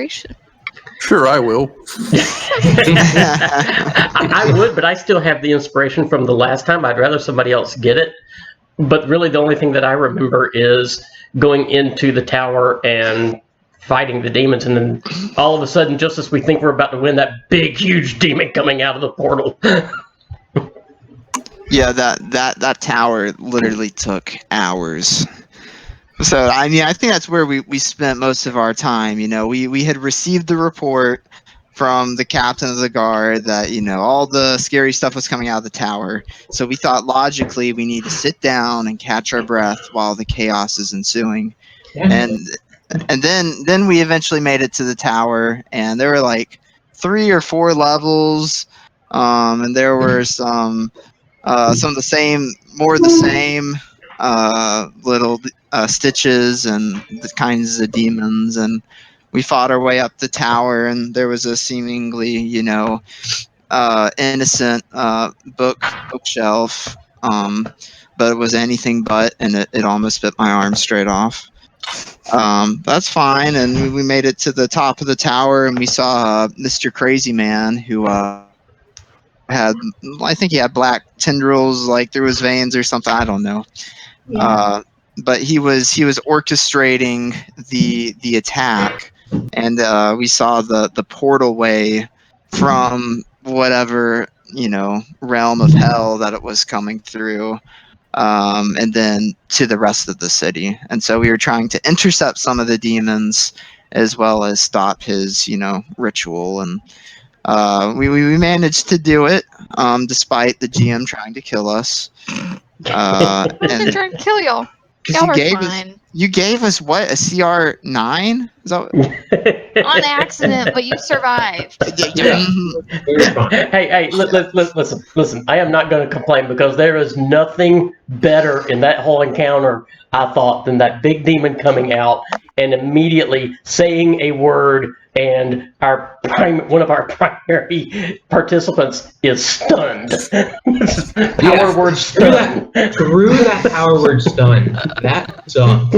inspiration? Sure, I will. I would, but I still have the inspiration from the last time. I'd rather somebody else get it. But really, the only thing that I remember is going into the tower and fighting the demons, and then all of a sudden, just as we think we're about to win, that big, huge demon coming out of the portal. Yeah, that tower literally took hours. So I mean, I think that's where we spent most of our time. You know, we had received the report from the captain of the guard that, you know, all the scary stuff was coming out of the tower. So we thought logically we need to sit down and catch our breath while the chaos is ensuing. And then we eventually made it to the tower, and there were like 3 or 4 levels, and there were some of the same, more of the same little stitches and the kinds of demons, and we fought our way up the tower, and there was a seemingly, you know, innocent bookshelf, but it was anything but, and it almost bit my arm straight off. That's fine, and we made it to the top of the tower, and we saw Mr. Crazy Man, who had, I think he had black tendrils like through his veins or something. I don't know. Yeah. But he was orchestrating the attack, and we saw the portal way from whatever, you know, realm of hell that it was coming through, and then to the rest of the city. And so we were trying to intercept some of the demons as well as stop his, you know, ritual, and we managed to do it, despite the GM trying to kill us. I didn't try and kill y'all. Y'all were fine. You gave us what, a CR9? Is that On accident, but you survived. Hey, listen. I am not going to complain, because there is nothing better in that whole encounter, I thought, than that big demon coming out and immediately saying a word, and one of our primary participants is stunned. Power word stunned. Screw that power word stunned. That sucked.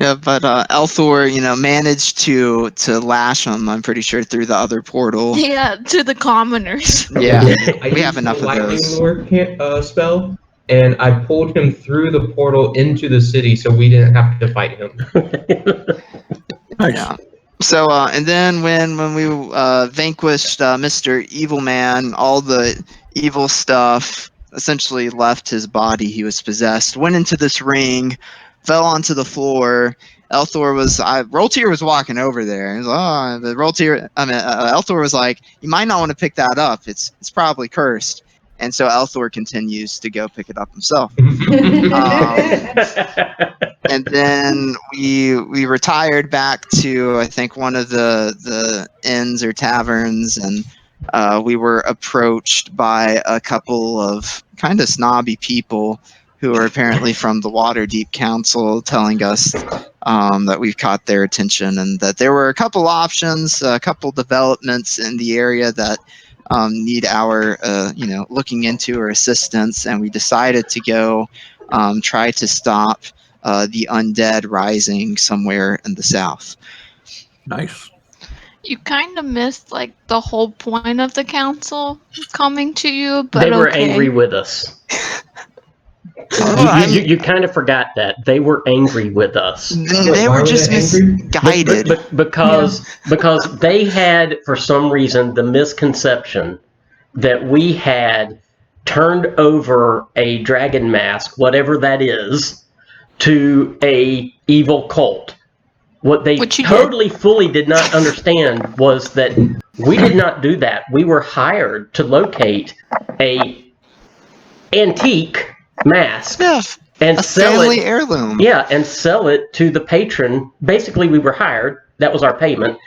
Yeah, but Elthor, you know, managed to lash him, I'm pretty sure, through the other portal. Yeah, to the commoners. Yeah, I we have used enough the of lightning those. lure spell, and I pulled him through the portal into the city, so we didn't have to fight him. Nice. Yeah. So, and then when we vanquished Mr. Evil Man, all the evil stuff essentially left his body. He was possessed, went into this ring, fell onto the floor. Roltier was walking over there. He was Elthor was like, you might not want to pick that up. It's probably cursed. And so Elthor continues to go pick it up himself. And then we retired back to, I think, one of the inns or taverns, and we were approached by a couple of kind of snobby people who are apparently from the Waterdeep Council, telling us that we've caught their attention, and that there were a couple options, a couple developments in the area that need our looking into or assistance, and we decided to go try to stop the undead rising somewhere in the south. Nice. You kind of missed like the whole point of the council coming to you, but they were okay. angry with us. Oh, You kind of forgot that. They were angry with us. They were just misguided. Because they had, for some reason, the misconception that we had turned over a dragon mask, whatever that is, to a evil cult. What they fully did not understand was that we did not do that. We were hired to locate a antique mask and sell family it. Heirloom. Yeah, and sell it to the patron. Basically, we were hired. That was our payment,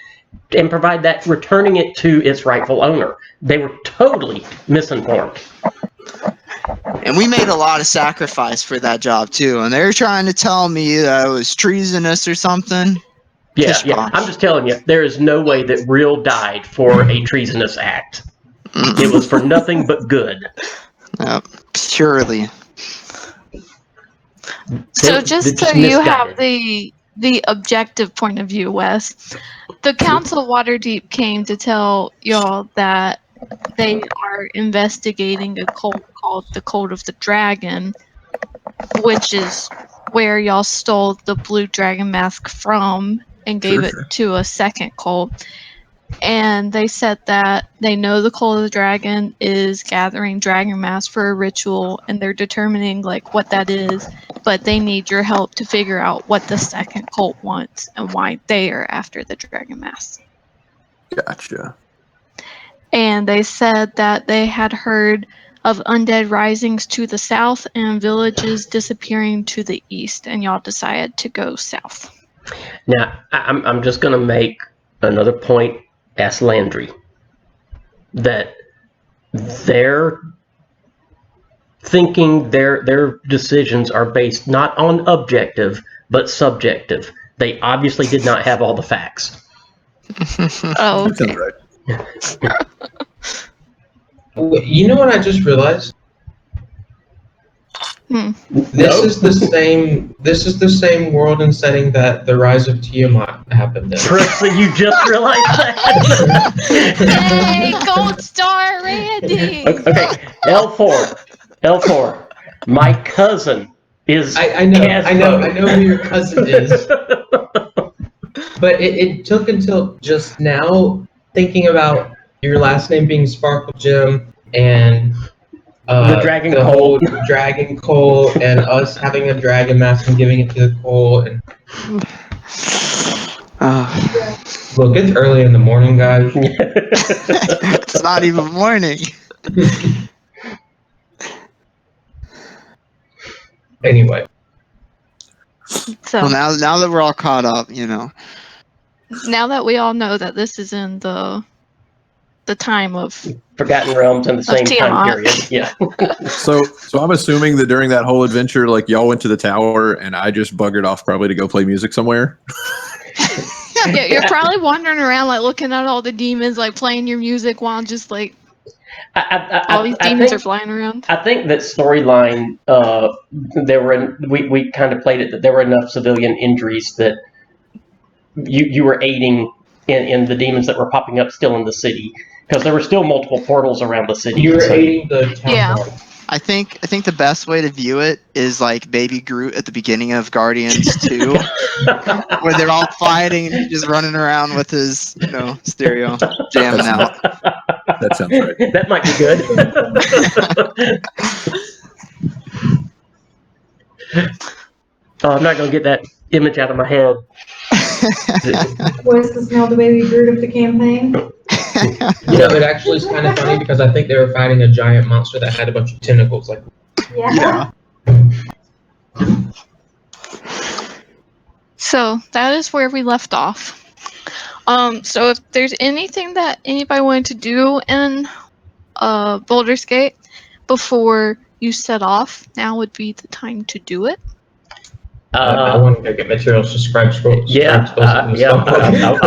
and provide that, returning it to its rightful owner. They were totally misinformed. And we made a lot of sacrifice for that job too. And they were trying to tell me that it was treasonous or something. Yeah. I'm just telling you, there is no way that Real died for a treasonous act. It was for nothing but good. Purely. So just so you have the the objective point of view, Wes. The Council of Waterdeep came to tell y'all that they are investigating a cult called the Cult of the Dragon, which is where y'all stole the blue dragon mask from and gave it to a second cult. And they said that they know the Cult of the Dragon is gathering dragon masks for a ritual, and they're determining like what that is, but they need your help to figure out what the second cult wants and why they are after the dragon masks. Gotcha. And they said that they had heard of undead risings to the south and villages disappearing to the east, and y'all decided to go south. Now, I'm just going to make another point. Ask Landry that their thinking, their decisions are based not on objective but subjective. They obviously did not have all the facts. Oh, That sounds okay. right. You know what I just realized? This is the same world and setting that the Rise of Tiamat happened in. Trista, you just realized that? Hey, Gold Star Randy! Okay, L4. My cousin is I know who your cousin is. But it took until just now thinking about your last name being Sparkle Gem and the dragon whole dragon coal and us having a dragon mask and giving it to the coal and look, it's early in the morning, guys. It's not even morning. Anyway. So Well, now that we're all caught up, you know. now that we all know that this is in the time of Forgotten Realms in the same time Tiamat. period. Yeah. So I'm assuming that during that whole adventure, like y'all went to the tower and I just buggered off probably to go play music somewhere. Yeah, you're probably wandering around like looking at all the demons, like playing your music while just like all these demons are flying around. I think that storyline, we kind of played it that there were enough civilian injuries that you were aiding in the demons that were popping up still in the city, because there were still multiple portals around the city. You were aiding the town guard. I think the best way to view it is like Baby Groot at the beginning of Guardians 2, where they're all fighting and he's just running around with his, stereo jamming out. That sounds right. That might be good. Oh, I'm not going to get that image out of my head. Was this now the Baby Groot of the campaign? It actually is kind of funny because I think they were fighting a giant monster that had a bunch of tentacles. Like, Yeah. So that is where we left off. So if there's anything that anybody wanted to do in Baldur's Gate before you set off, now would be the time to do it. I want to go get materials to scribe scrolls. I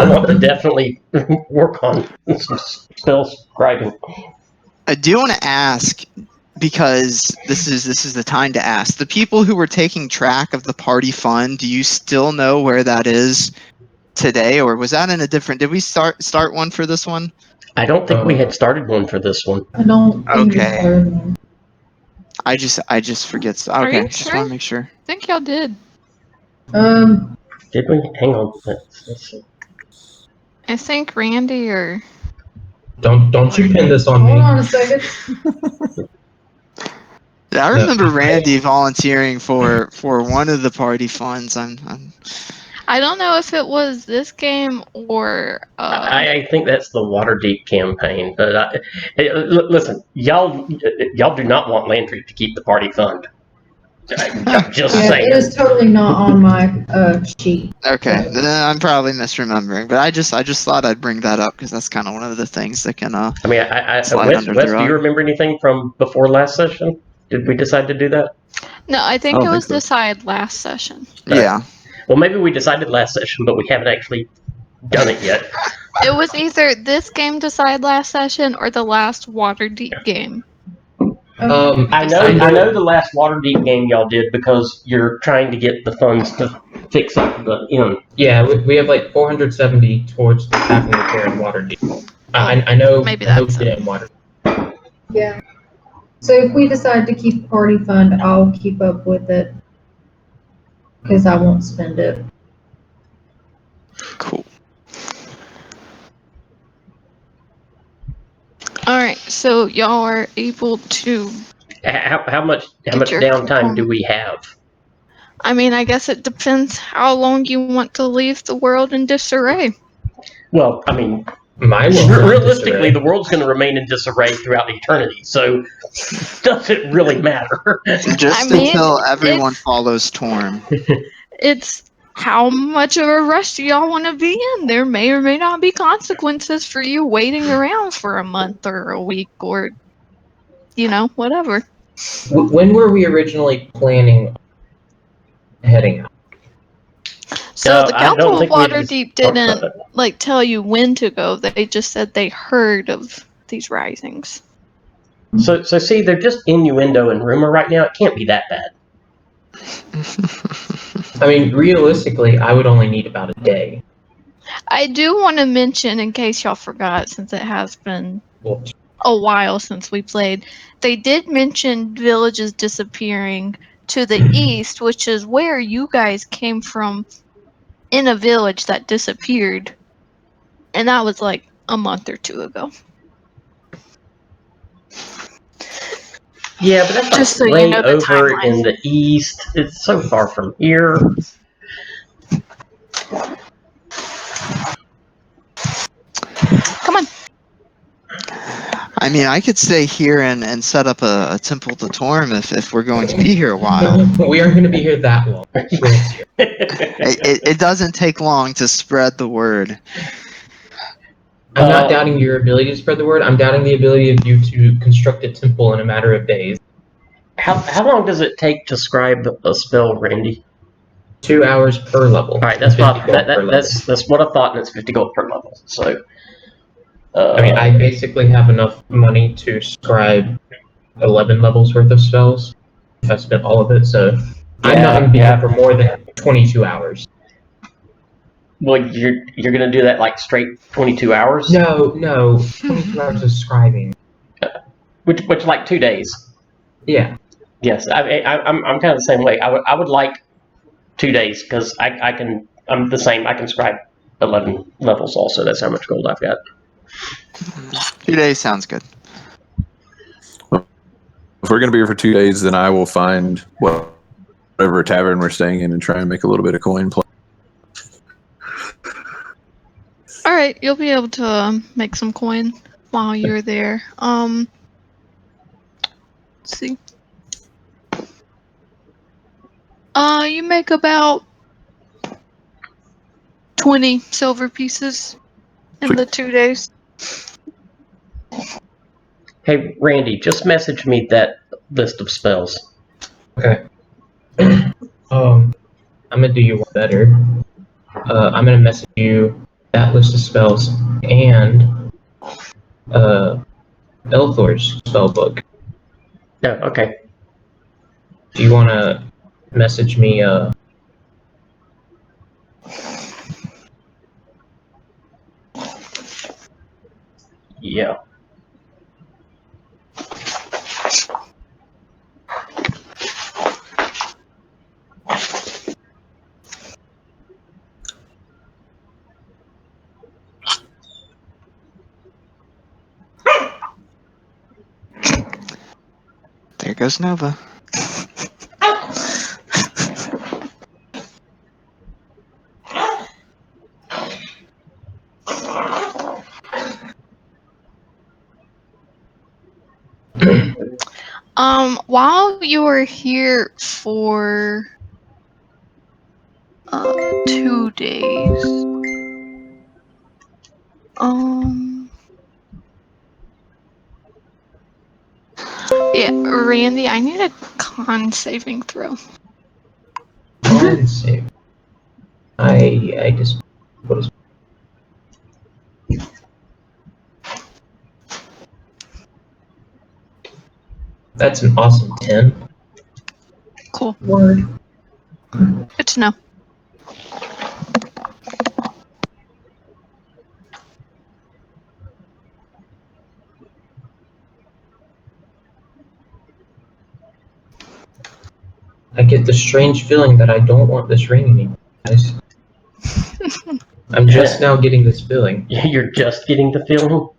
want to definitely work on some spell scribing. I do want to ask, because this is the time to ask. The people who were taking track of the party fund, do you still know where that is today, or was that in a different? Did we start one for this one? I don't think we had started one for this one. I don't think we Okay. started one. I just forget. Are Okay, you just sure? want to make sure. I think y'all did. Did we? Hang on. Let's see. I think Randy or Don't you pin this on Hold me. on a second. I remember Randy volunteering for one of the party funds. I don't know if it was this game or I think that's the Waterdeep campaign. But listen, y'all do not want Landry to keep the party fund. I'm just Yeah, saying. it is totally not on my sheet. Okay, then I'm probably misremembering, but I just thought I'd bring that up because that's kind of one of the things that can. I mean, Wes, Slide under the do rug. you remember anything from before last session? Did we decide to do that? no, I think I don't it was think so. decided last session. Yeah. Well, maybe we decided last session, but we haven't actually done it yet. It was either this game decided last session or the last Waterdeep game. I I know the last Waterdeep game y'all did because you're trying to get the funds to fix up the end. Yeah, we have like 470 towards having repair and water deep. I know. Maybe I know that's we did it in water. Yeah. So if we decide to keep party fund, I'll keep up with it. Because I won't spend it. Cool. All right, so y'all are able to. How much Get your downtime do home. we have? I mean, I guess it depends how long you want to leave the world in disarray. Well, I mean, My world. realistically, the world's going to remain in disarray throughout eternity, so does it really matter? Just I mean, until everyone it's- follows Torm. It's how much of a rush do y'all want to be in? There may or may not be consequences for you waiting around for a month or a week or, whatever. When were we originally planning heading out? So the I don't Council of think we had Waterdeep talked about didn't that. tell you when to go. They just said they heard of these risings. So see, they're just innuendo and rumor right now. It can't be that bad. I mean, realistically, I would only need about a day. I do want to mention, in case y'all forgot, since it has been Well, a while since we played, they did mention villages disappearing to the east, which is where you guys came from, in a village that disappeared. And that was like a month or two ago. Yeah, but that's like Just so you way know the over timeline. in the east. It's so far from here. Come on. I mean, I could stay here and set up a temple to Torm if we're going to be here a while. we aren't going to be here that long. It doesn't take long to spread the word. I'm not doubting your ability to spread the word. I'm doubting the ability of you to construct a temple in a matter of days. How long does it take to scribe a spell, Randy? 2 hours per level. All right, that's 50 what gold per level. that's what I thought, and it's 50 gold per level. So, I mean, I basically have enough money to scribe 11 levels worth of spells if I spent all of it. So I'm not going to be here for more than 22 hours. Well, you're gonna do that like straight 22 hours? No, 22 hours of scribing. Which like 2 days. Yeah. Yes, I'm kind of the same way. I would like 2 days because I'm the same. I can scribe 11 levels also. That's how much gold I've got. 2 days sounds good. If we're going to be here for 2 days, then I will find whatever tavern we're staying in and try and make a little bit of coin play. All right, you'll be able to make some coin while you're there. Let's see. You make about 20 silver pieces in the 2 days. Hey, Randy, just message me that list of spells. Okay. I'm gonna do you one better. I'm gonna message you that list of spells and Elthor's spell book. No, okay. Do you want to message me? Yeah. There goes Nova. While you were here for 2 days, yeah, Randy, I need a con saving throw. Con save. I just what is that's an awesome 10. Cool. Word. Good to know. I get the strange feeling that I don't want this ring anymore, guys. I'm just now getting this feeling. You're just getting the feeling.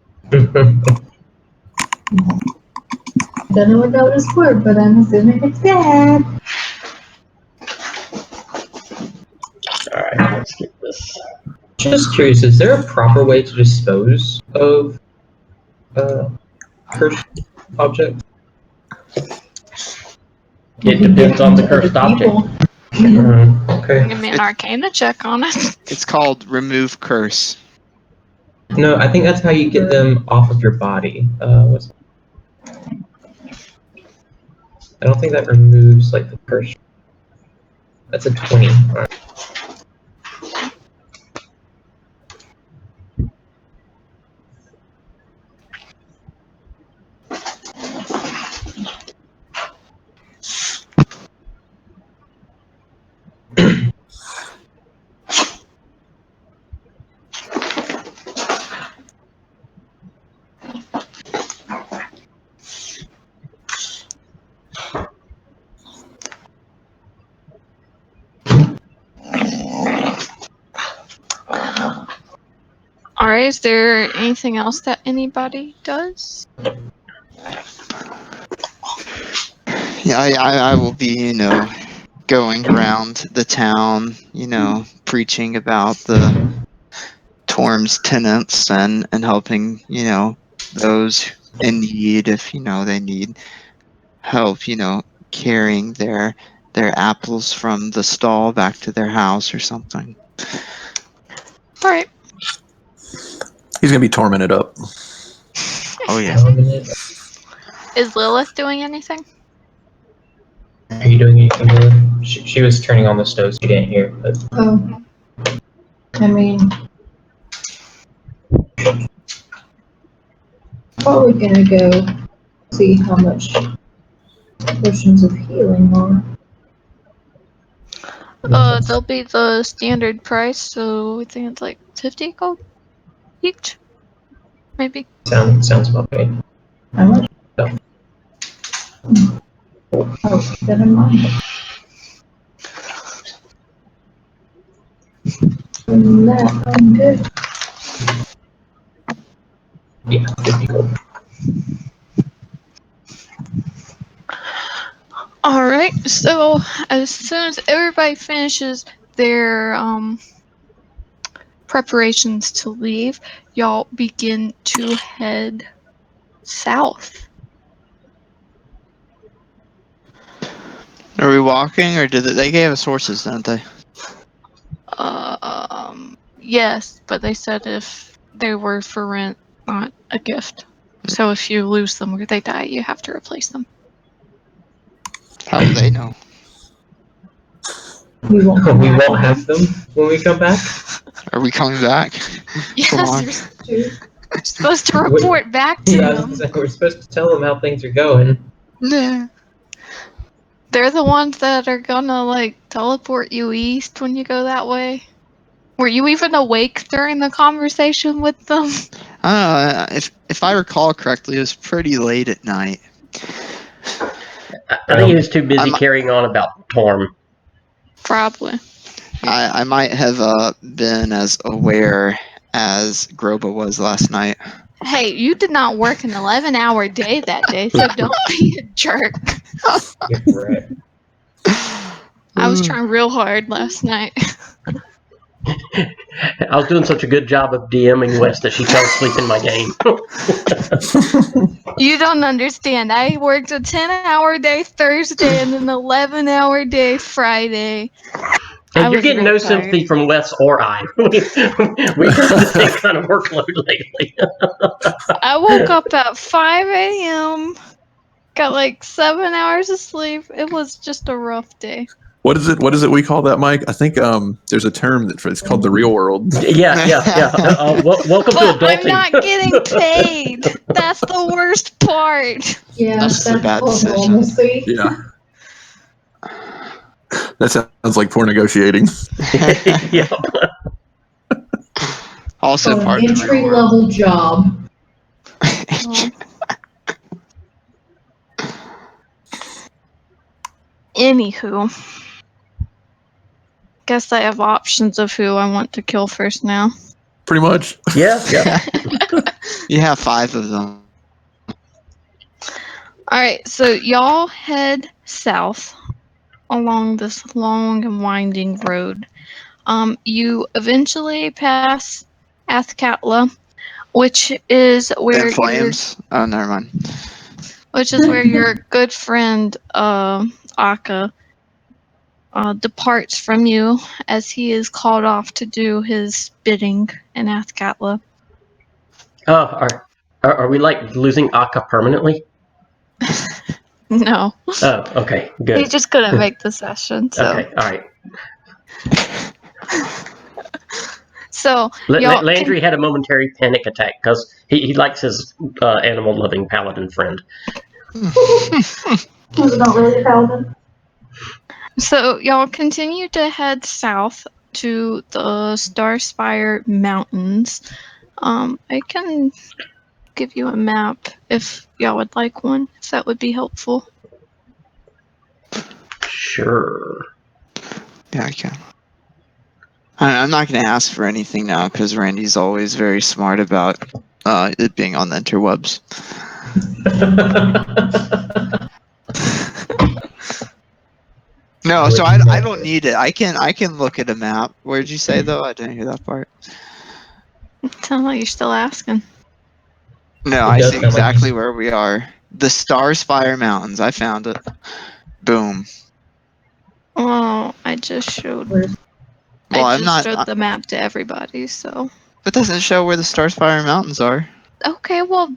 Don't know what that was for, but I'm assuming it's bad. All right, let's get this. Just curious, is there a proper way to dispose of cursed objects? It depends on the cursed object. Okay. Give me an Arcana check on it. It's called remove curse. No, I think that's how you get them off of your body. I don't think that removes like the curse. That's a 20. Alright. All right. Is there anything else that anybody does? Yeah, I will be, going around the town, preaching about the Torm's tenants and helping, those in need if, they need help, carrying their apples from the stall back to their house or something. All right. He's gonna be tormented up. Oh yeah. Is Lilith doing anything? Are you doing anything with it? She was turning on the stove, so you didn't hear. But Oh. I mean, probably gonna go see how much potions of healing are. They'll be the standard price, so I think it's like 50 gold each, maybe. sounds about right. How much? Yeah. Oh, never mind. From that, I'm good. Yeah, 50 gold. All right. So as soon as everybody finishes their preparations to leave, y'all begin to head south. Are we walking, or they gave us horses, didn't they? Yes, but they said if they were for rent, not a gift. So if you lose them or they die, you have to replace them. How do they know? We won't come We back. won't have them when we come back. Are we coming back? Yes, Come on. you're supposed to report back to Yeah, them. we're supposed to tell them how things are going. Nah. They're the ones that are gonna teleport you east when you go that way. Were you even awake during the conversation with them? I don't know. If I recall correctly, it was pretty late at night. I think he was too busy I'm- carrying on about Torm. Probably. I might have been as aware as Groba was last night. Hey, you did not work an 11-hour day that day, so don't be a jerk. Yeah, right. I was trying real hard last night. I was doing such a good job of DMing West that she fell asleep in my game. You don't understand. I worked a 10-hour day Thursday and an 11-hour day Friday. And you're getting no sympathy from Wes or I. We've had the same kind of workload lately. I woke up at 5 a.m., got 7 hours of sleep. It was just a rough day. What is it we call that, Mike? I think there's a term it's called the real world. Yeah. Welcome to But adulting. I'm not getting paid. That's the worst part. Yeah, That's that's a bad called decision. normalcy. Yeah. That sounds like poor negotiating. Yeah. Also So part an of the real entry world. level job. Anywho, guess I have options of who I want to kill first now. Pretty much. Yeah, yeah. You have 5 of them. Alright, so y'all head south along this long and winding road. You eventually pass Athkatla, which is where In flames? Oh, never mind. your good friend Akka departs from you as he is called off to do his bidding in Athkatla. Oh, are we like losing Akka permanently? No, Oh, okay, he good. just couldn't make the session. So, Okay, all right. so y'all Landry had a momentary panic attack because he likes his animal-loving paladin friend. Was it not really paladin? So y'all continue to head south to the Starspire Mountains. I can give you a map if y'all would like one, if that would be helpful. Sure. Yeah, I can. I'm not going to ask for anything now because Randy's always very smart about it being on the interwebs. No, so I don't need it. I can look at a map. Where'd you say though? I didn't hear that part. Sound like you're still asking. No, It I does see sound like exactly where we are. The Starspire Mountains. I found it. Boom. Well, I just showed. Well, I I'm just not. showed the map to everybody. So It doesn't show where the Starspire Mountains are. okay, well,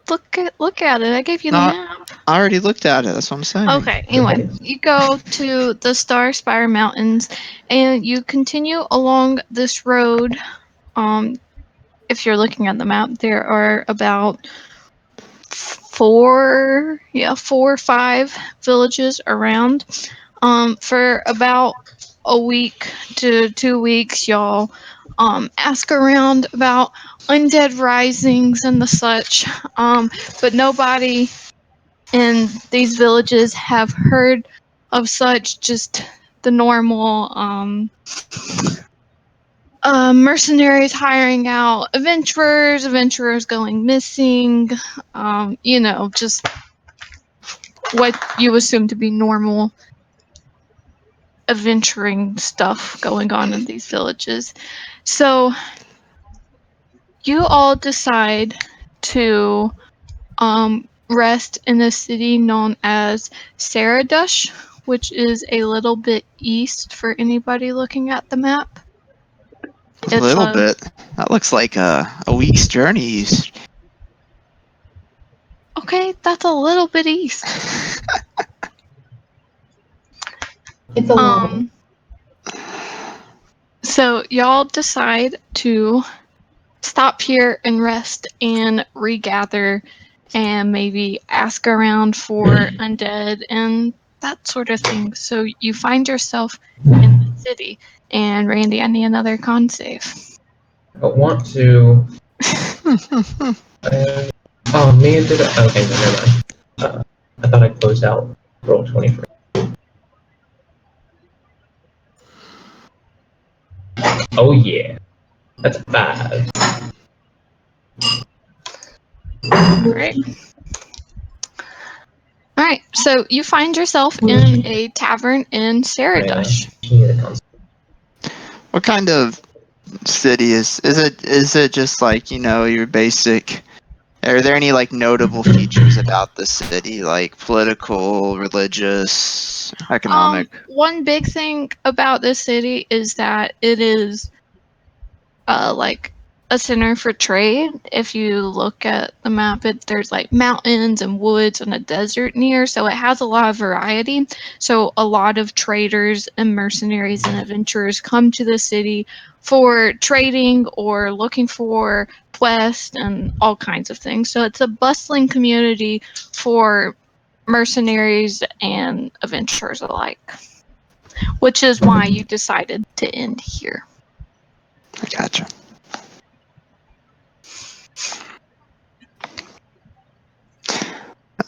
look at it. I gave you the No, map. I already looked at it. That's what I'm saying. Okay, anyway, you go to the Starspire Mountains and you continue along this road. If you're looking at the map, there are about 4 or 5 villages around. For about a week to 2 weeks, y'all ask around about undead risings and the such. But nobody in these villages have heard of such, just the normal mercenaries hiring out adventurers going missing, just what you assume to be normal adventuring stuff going on in these villages. So you all decide to rest in a city known as Saradush, which is a little bit east for anybody looking at the map. A little bit. That looks like a week's journey east. Okay, that's a little bit east. It's a lot. So y'all decide to stop here and rest and regather and maybe ask around for undead and that sort of thing. So you find yourself in the city. And Randy, I need another con save. I want to. Oh man, did I? Okay, no, never mind. I thought I closed out roll 20 for. Oh yeah, that's a 5. Alright, so you find yourself in a tavern in Saradush. What kind of city is it? Is it just like your basic? Are there any like notable features about the city, like political, religious, economic? One big thing about this city is that it is like a center for trade. If you look at the map, there's like mountains and woods and a desert near, so it has a lot of variety. So a lot of traders and mercenaries and adventurers come to the city for trading or looking for quests and all kinds of things. So it's a bustling community for mercenaries and adventurers alike, which is why you decided to end here. I gotcha.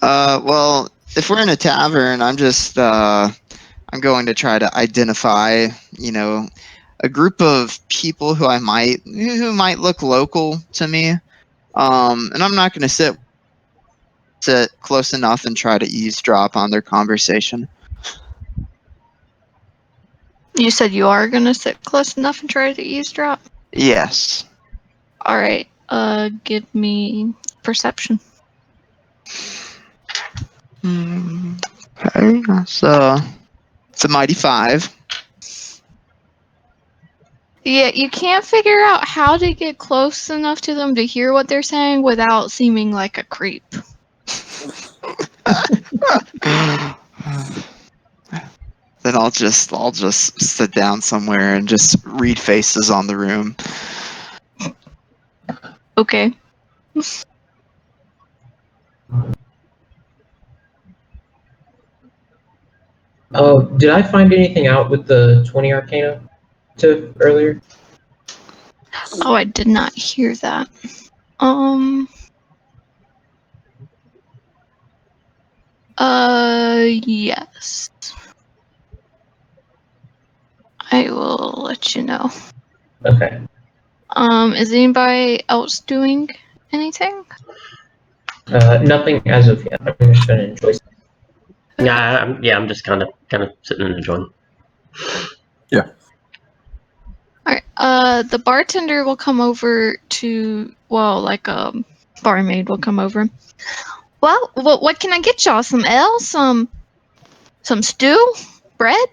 Well, if we're in a tavern, I'm just I'm going to try to identify, a group of people who might look local to me. And I'm not going to sit close enough and try to eavesdrop on their conversation. You said you are gonna sit close enough and try to eavesdrop? Yes. Alright, give me perception. Okay, so it's a mighty 5. Yeah, you can't figure out how to get close enough to them to hear what they're saying without seeming like a creep. Then I'll just sit down somewhere and just read faces on the room. Okay. Oh, did I find anything out with the 20 Arcana to earlier? Oh, I did not hear that. Yes. I will let you know. Okay. Is anybody else doing anything? Nothing as of yet. I'm just gonna enjoy. I'm just kind of sitting and enjoying. Alright, the bartender will come over to, barmaid will come over. Well, what can I get y'all? Some ale? Some stew? Bread?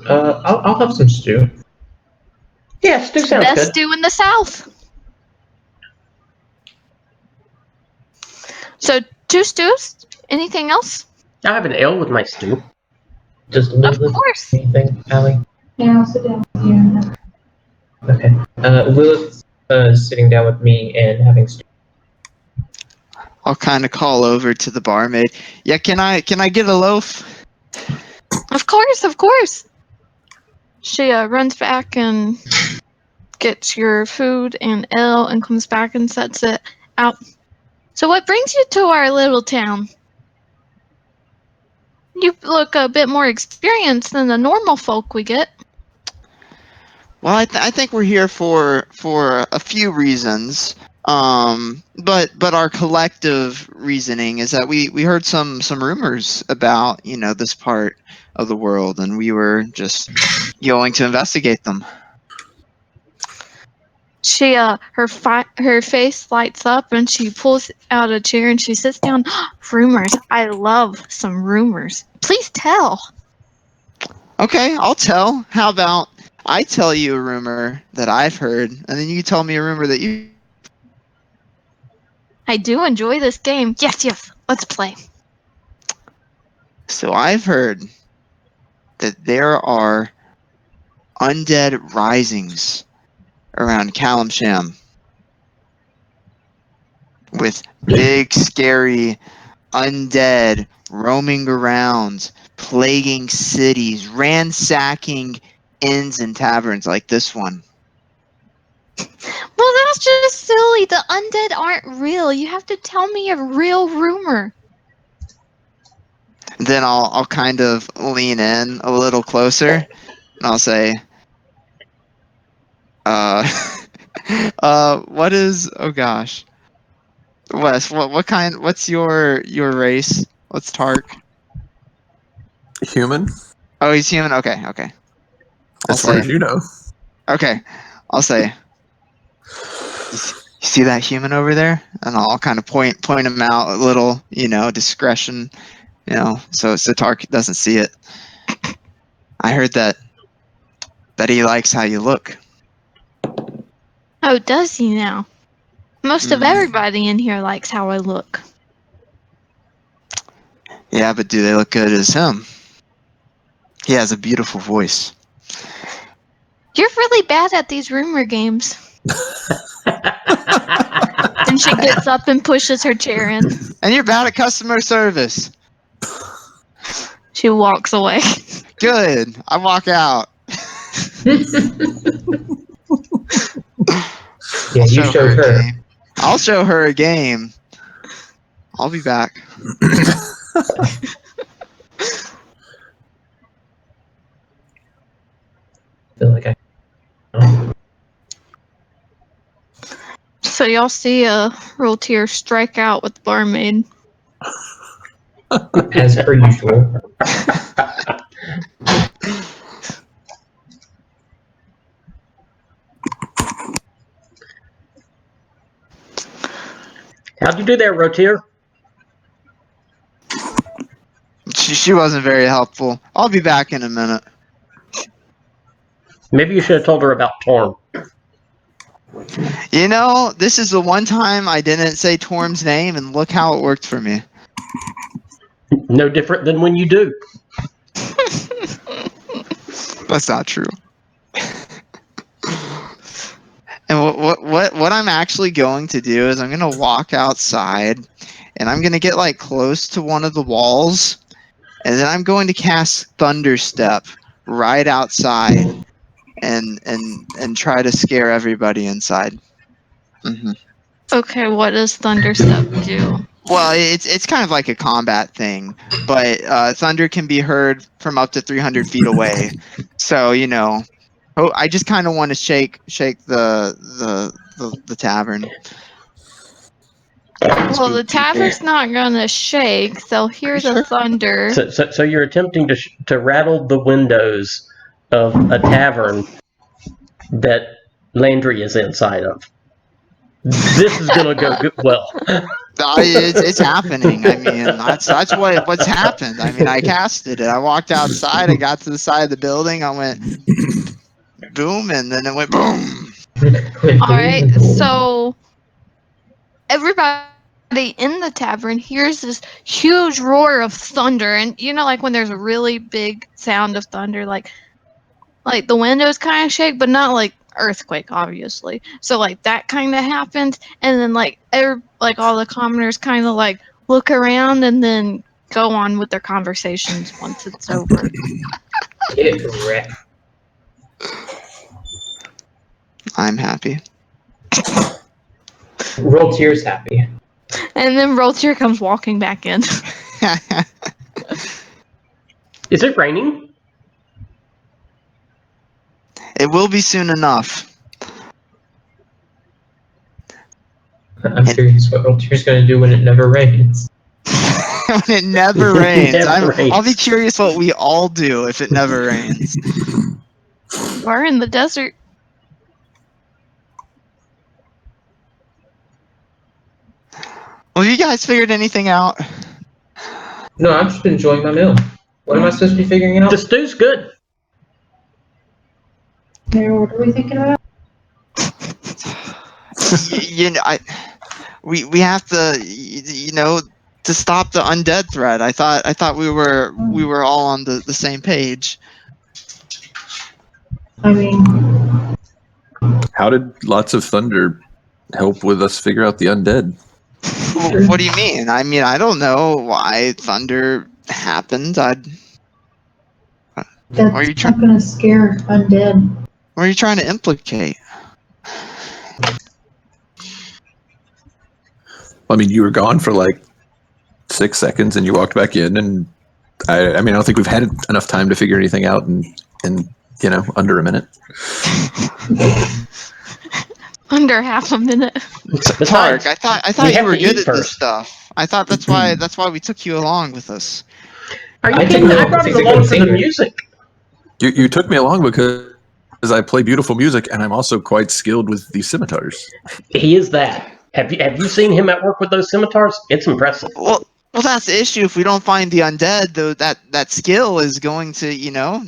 I'll have some stew. Yeah, stew It's the sounds best good. stew in the South. So, 2 stews? Anything else? I have an ale with my stew. Does Of Lilith course. anything, Allie? Yeah, I'll sit down with you. Okay. Lilith sitting down with me and having stew. I'll kind of call over to the barmaid. Yeah, can I get a loaf? Of course. She runs back and gets your food and ale and comes back and sets it out. So what brings you to our little town? You look a bit more experienced than the normal folk we get. Well, I think we're here for a few reasons. But our collective reasoning is that we heard some rumors about this part of the world, and we were just going to investigate them. She her face lights up and she pulls out a chair and she sits down. Rumors. I love some rumors. Please tell. Okay, I'll tell. How about I tell you a rumor that I've heard, and then you tell me a rumor that you. I do enjoy this game. Yes. Let's play. So I've heard that there are undead risings around Kalimsham with big, scary undead roaming around, plaguing cities, ransacking inns and taverns like this one. Well, that's just silly. The undead aren't real. You have to tell me a real rumor. Then I'll kind of lean in a little closer, and I'll say, what is? Oh gosh, Wes, what kind? What's your race? What's Tark? Human, Oh, he's human. Okay. as far as you know. Okay, I'll say. You see that human over there? And I'll kind of point him out a little, discretion, so Tark doesn't see it. I heard that he likes how you look. Oh, does he now? Most of everybody in here likes how I look. Yeah, but do they look good as him? He has a beautiful voice. You're really bad at these rumor games. And she gets up and pushes her chair in. And you're bad at customer service. She walks away. Good. I walk out. Yeah, you showed her. I'll show her a game. I'll be back. Feel like I. So y'all see a Roltier strike out with the barmaid. As per usual. How'd you do there, Rotier? She wasn't very helpful. I'll be back in a minute. Maybe you should have told her about Torm. You know, this is the one time I didn't say Torm's name, and look how it worked for me. No different than when you do. That's not true. And what I'm actually going to do is I'm going to walk outside, and I'm going to get like close to one of the walls, and then I'm going to cast Thunderstep right outside, and try to scare everybody inside. Mm-hmm. Okay, what does Thunderstep do? Well, it's kind of like a combat thing, but thunder can be heard from up to 300 feet away. So I just kind of want to shake the tavern. Well, the tavern's not gonna shake. They'll hear the thunder. So you're attempting to rattle the windows of a tavern that Landry is inside of. This is gonna go good, well. It's happening. I mean, that's what's happened. I mean, I casted it. I walked outside. I got to the side of the building. I went boom, and then it went boom. All right, so everybody in the tavern hears this huge roar of thunder, and like when there's a really big sound of thunder, like the windows kind of shake, but not like earthquake, obviously. So like that kind of happened, and then like all the commoners kind of like look around and then go on with their conversations once it's over. Get wrecked. I'm happy. Roltier's happy. And then Roltier comes walking back in. Is it raining? It will be soon enough. I'm curious what Roltier's going to do when it never rains. When it never rains. Never rains. I'll be curious what we all do if it never rains. We're in the desert. Well, have you guys figured anything out? No, I'm just enjoying my meal. What am I supposed to be figuring out? The stew's good. Mayor, what are we thinking about? We have to to stop the undead threat. I thought we were all on the same page. I mean, How did lots of thunder help with us figure out the undead? What do you mean? I mean, I don't know why thunder happened. that's Are you not going to scare undead. What are you trying to implicate? I mean, you were gone for like 6 seconds, and you walked back in, and I mean, I don't think we've had enough time to figure anything out in under a minute. Under half a minute. Tark, I thought you were good at first. this stuff. I thought that's why we took you along with us. Are you I kidding? didn't I know brought he's it a along good for the singer. music. You took me along because I play beautiful music, and I'm also quite skilled with these scimitars. He is that. Have you seen him at work with those scimitars? It's impressive. Well, that's the issue. If we don't find the undead, though, that skill is going to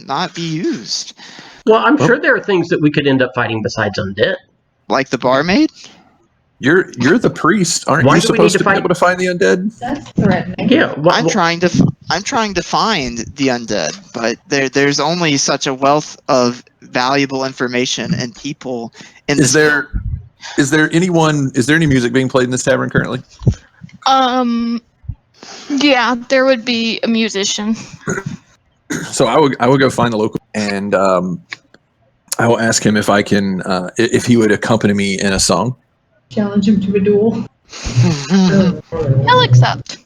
not be used. Well, I'm sure there are things that we could end up fighting besides undead. Like the barmaid. You're the priest, aren't Why you do we need supposed to to be fight- able to find the undead? That's threatening. Yeah. I'm trying to find the undead, but there's only such a wealth of valuable information and people in Is this. there any music being played in this tavern currently? Yeah, there would be a musician. So I will go find the local, and I will ask him if I can if he would accompany me in a song. Challenge him to a duel. He'll accept.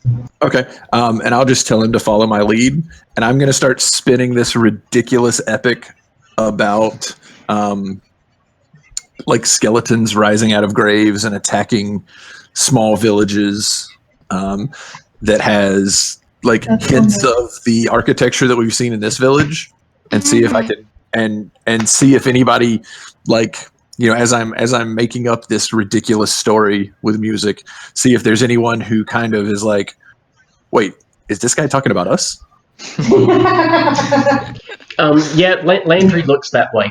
Okay. And I'll just tell him to follow my lead, and I'm going to start spinning this ridiculous epic about like skeletons rising out of graves and attacking small villages that has like That's hints wonderful. of the architecture that we've seen in this village, and see if I can and see if anybody, like, you know, as I'm making up this ridiculous story with music, see if there's anyone who kind of is like, wait, is this guy talking about us? Landry looks that way.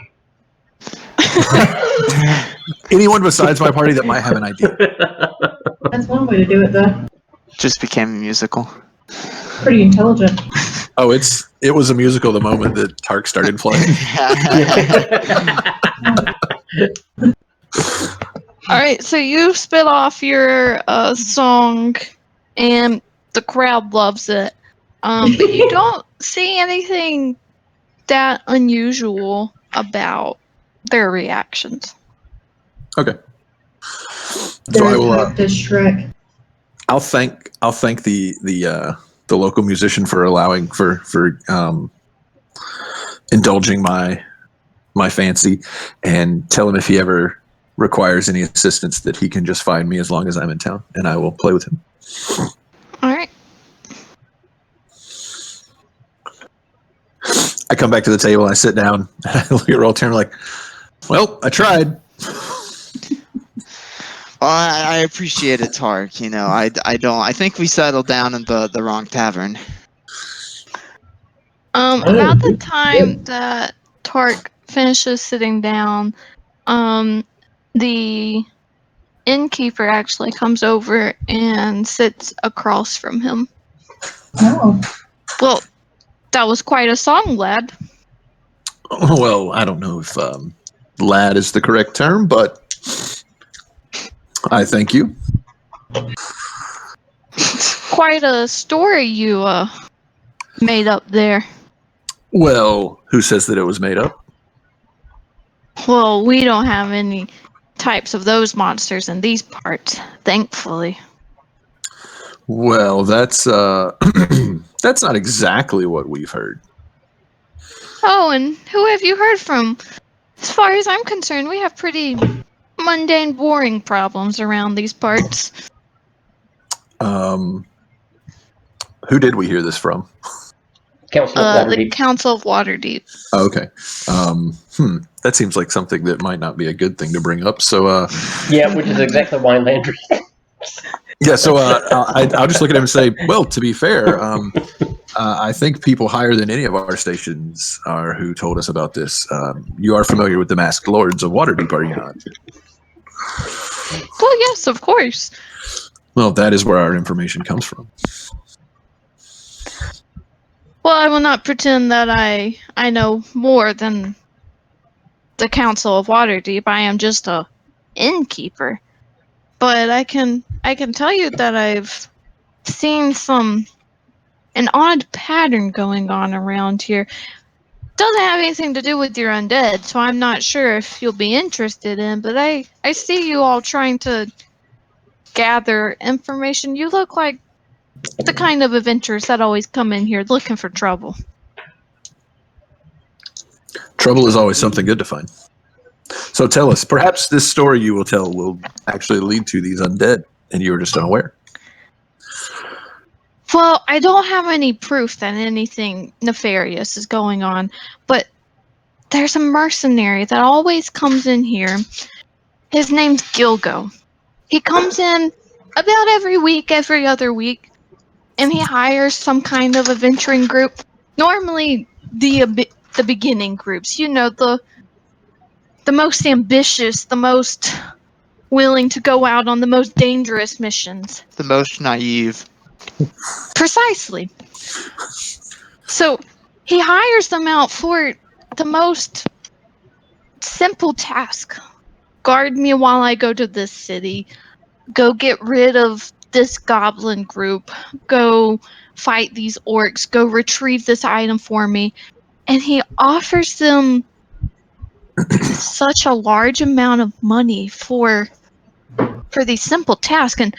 Anyone besides my party that might have an idea. That's one way to do it, though. Just became a musical. Pretty intelligent. Oh, it was a musical the moment that Tark started playing. All right, so you spit off your song, and the crowd loves it. But you don't see anything that unusual about their reactions. Okay. So They're I will. hyped as Shrek. I'll thank the local musician for allowing for indulging my fancy, and tell him if he ever requires any assistance that he can just find me as long as I'm in town, and I will play with him. All right. I come back to the table and I sit down and I look at Roll like, well, I tried. Well, I appreciate it, Tark. You know, I don't. I think we settled down in the wrong tavern. About the time that Tark finishes sitting down, the innkeeper actually comes over and sits across from him. Oh. Well, that was quite a song, lad. Well, I don't know if lad is the correct term, but I thank you. Quite a story you made up there. Well, who says that it was made up? Well, we don't have any types of those monsters in these parts, thankfully. Well, that's that's not exactly what we've heard. Oh, and who have you heard from? As far as I'm concerned, we have pretty mundane, boring problems around these parts. Who did we hear this from? Council of The Waterdeep. Council of Waterdeep. Oh, okay. That seems like something that might not be a good thing to bring up. So, Yeah, which is exactly why Landry. yeah. So, I'll just look at him and say, well, to be fair, I think people higher than any of our stations are who told us about this. You are familiar with the Masked Lords of Waterdeep, are you not? Well, yes, of course. Well, that is where our information comes from. Well, I will not pretend that I know more than the Council of Waterdeep. I am just a innkeeper. But I can tell you that I've seen an odd pattern going on around here. Doesn't have anything to do with your undead, so I'm not sure if you'll be interested in, but I see you all trying to gather information. You look like the kind of adventurers that always come in here looking for trouble. Trouble is always something good to find. So tell us, perhaps this story you will tell will actually lead to these undead, and you were just unaware. Well, I don't have any proof that anything nefarious is going on, but there's a mercenary that always comes in here. His name's Gilgo. He comes in about every week, every other week, and he hires some kind of adventuring group. Normally, the beginning groups, you know, the most ambitious, the most willing to go out on the most dangerous missions. The most naive. Precisely. So he hires them out for the most simple task. Guard me while I go to this city. Go get rid of this goblin group. Go fight these orcs. Go retrieve this item for me. And he offers them such a large amount of money for for these simple tasks, and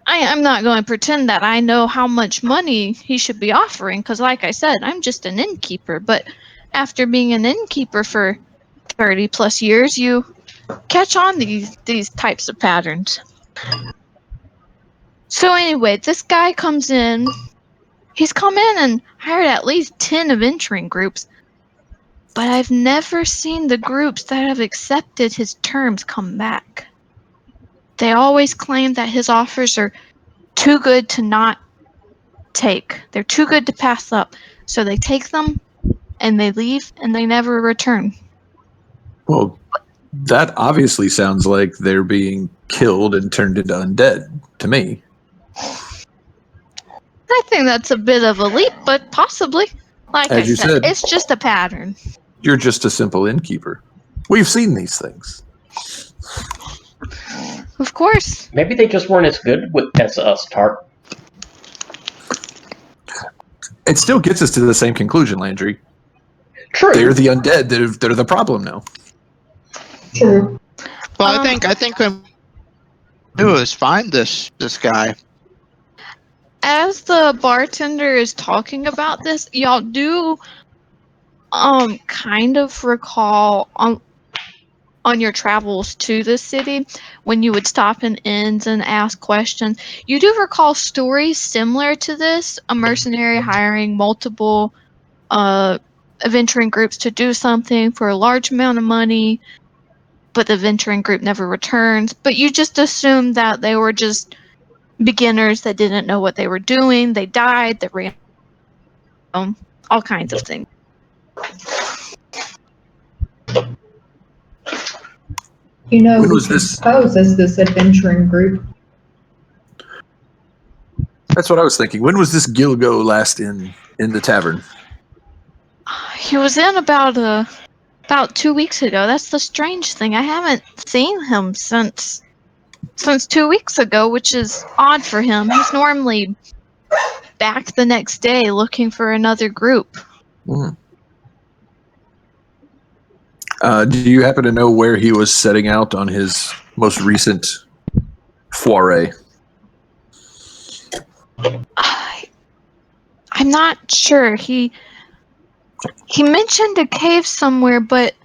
I'm not going to pretend that I know how much money he should be offering, because like I said, I'm just an innkeeper. But after being an innkeeper for 30 plus years, you catch on these types of patterns. So anyway, this guy comes in. He's come in and hired at least 10 adventuring groups, but I've never seen the groups that have accepted his terms come back. They always claim that his offers are too good to not take. They're too good to pass up. So they take them and they leave and they never return. Well, that obviously sounds like they're being killed and turned into undead to me. I think that's a bit of a leap, but possibly. Like As I you said, said, it's just a pattern. you're just a simple innkeeper. We've seen these things. Of course. Maybe they just weren't as good as us, Tart. It still gets us to the same conclusion, Landry. True. They're the undead that are the problem now. True. Well, I think when we do is find this guy. As the bartender is talking about this, y'all do kind of recall on your travels to the city, when you would stop in inns and ask questions, you do recall stories similar to this, a mercenary hiring multiple adventuring groups to do something for a large amount of money, but the adventuring group never returns. But you just assumed that they were just beginners that didn't know what they were doing. They died, they ran, all kinds of things. You know, When we was could this? pose as this adventuring group. That's what I was thinking. When was this Gilgo last in the tavern? He was in about 2 weeks ago. That's the strange thing. I haven't seen him since 2 weeks ago, which is odd for him. He's normally back the next day looking for another group. Hmm. Do you happen to know where he was setting out on his most recent foray? I'm not sure. He mentioned a cave somewhere, but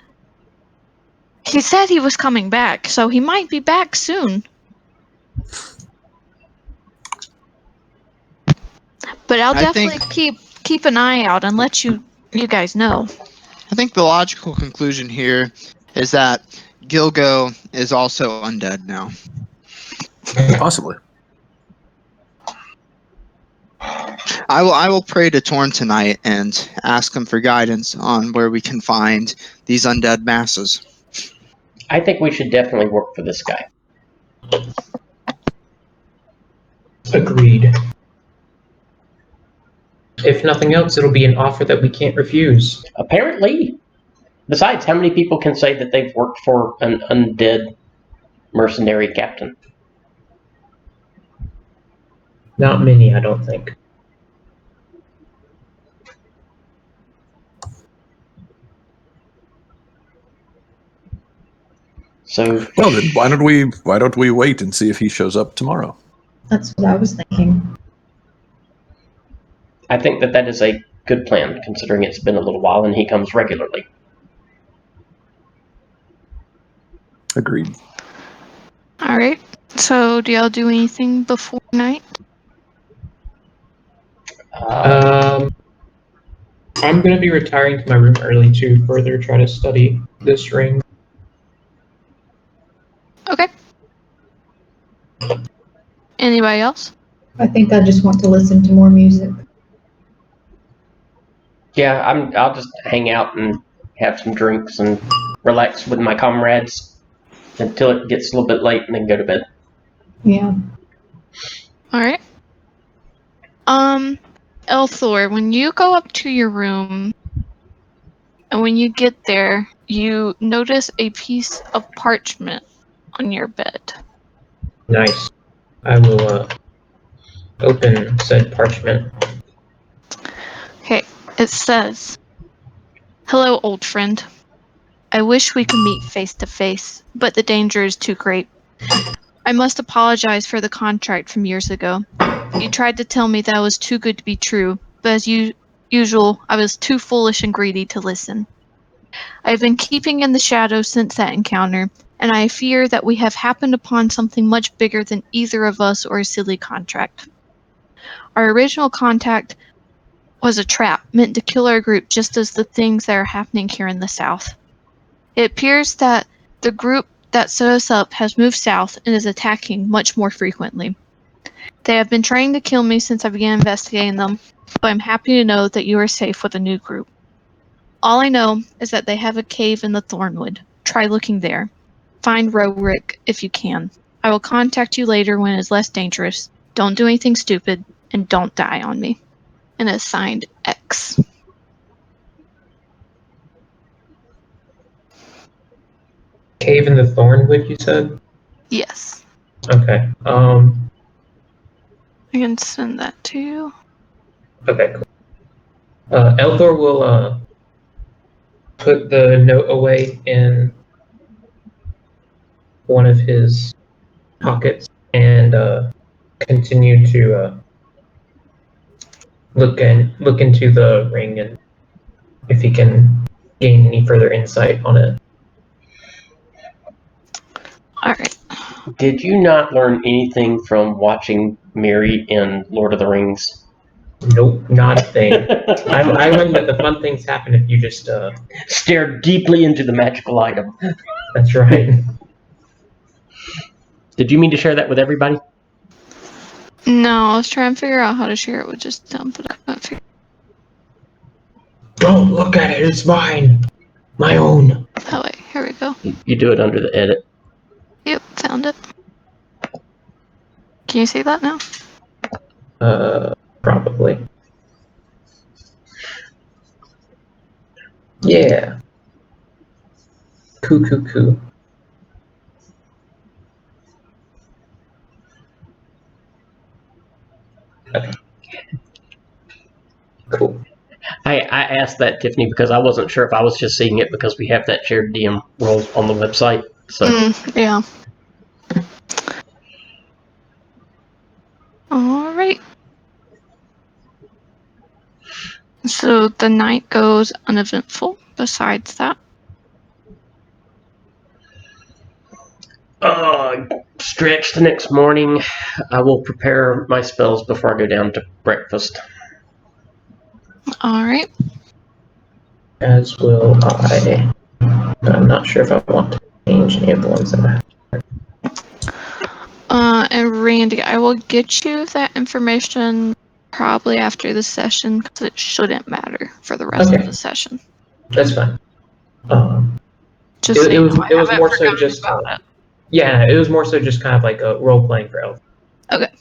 he said he was coming back, so he might be back soon. But I'll definitely keep an eye out and let you guys know. I think the logical conclusion here is that Gilgo is also undead now. Possibly. I will pray to Torn tonight and ask him for guidance on where we can find these undead masses. I think we should definitely work for this guy. Agreed. If nothing else, it'll be an offer that we can't refuse. Apparently. Besides, how many people can say that they've worked for an undead mercenary captain? Not many, I don't think. So, Well, then why don't we wait and see if he shows up tomorrow? That's what I was thinking. I think that is a good plan, considering it's been a little while and he comes regularly. Agreed. All right. So, do y'all do anything before night? I'm going to be retiring to my room early to further try to study this ring. Okay. Anybody else? I think I just want to listen to more music. Yeah, I'll just hang out and have some drinks and relax with my comrades until it gets a little bit late and then go to bed. Yeah. All right. Elthor, when you go up to your room, and when you get there, you notice a piece of parchment on your bed. Nice. I will open said parchment. Okay, it says, "Hello, old friend. I wish we could meet face to face, but the danger is too great. I must apologize for the contract from years ago. You tried to tell me that was too good to be true, but as usual, I was too foolish and greedy to listen. I have been keeping in the shadows since that encounter, and I fear that we have happened upon something much bigger than either of us or a silly contract. Our original contact was a trap meant to kill our group just as the things that are happening here in the South. It appears that the group that set us up has moved south and is attacking much more frequently. They have been trying to kill me since I began investigating them, but I'm happy to know that you are safe with a new group. All I know is that they have a cave in the Thornwood. Try looking there. Find Rorik if you can. I will contact you later when it is less dangerous. Don't do anything stupid, and don't die on me. And it's signed X. Cave in the Thornwood, you said? Yes. Okay. I can send that to you. Okay, cool. Elthor will put the note away in one of his pockets and continue to look into the ring and if he can gain any further insight on it. Alright. Did you not learn anything from watching Mary in Lord of the Rings? Nope, not a thing. I learned that the fun things happen if you just Stare deeply into the magical item. That's right. Did you mean to share that with everybody? No, I was trying to figure out how to share it with just them, but I couldn't figure. Don't look at it, it's mine. My own. Oh wait, here we go. You do it under the edit. Yep, found it. Can you see that now? Probably. Yeah. Coo. Okay. Cool. I asked that, Tiffany, because I wasn't sure if I was just seeing it because we have that shared DM role on the website. So Yeah. Alright. So the night goes uneventful besides that. stretch the next morning. I will prepare my spells before I go down to breakfast. Alright. As will I. I'm not sure if I want to change any of the ones that I have. And Randy, I will get you that information probably after the session because it shouldn't matter for the rest Okay. of the session. That's fine. Just so It you was know, I it was haven't more so forgotten just about it. yeah, it was more so just kind of like a role playing for Elf. Okay.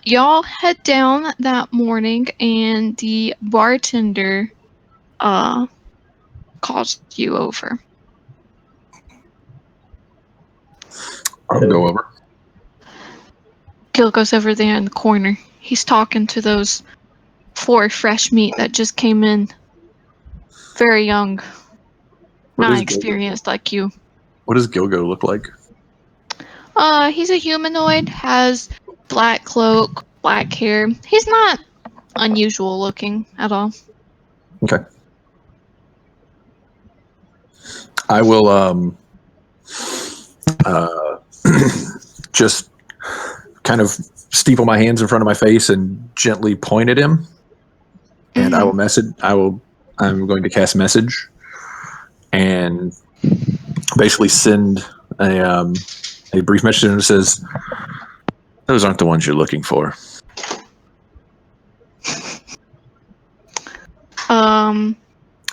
Y'all head down that morning, and the bartender calls you over. I'll go over. Gil goes over there in the corner. He's talking to those 4 fresh meat that just came in. Very young, What not does experienced like you. What does Gilgo look like? He's a humanoid, has black cloak, black hair. He's not unusual looking at all. Okay. I will just kind of steeple my hands in front of my face and gently point at him. And I will I'm going to cast message and basically send a brief message that says, "Those aren't the ones you're looking for."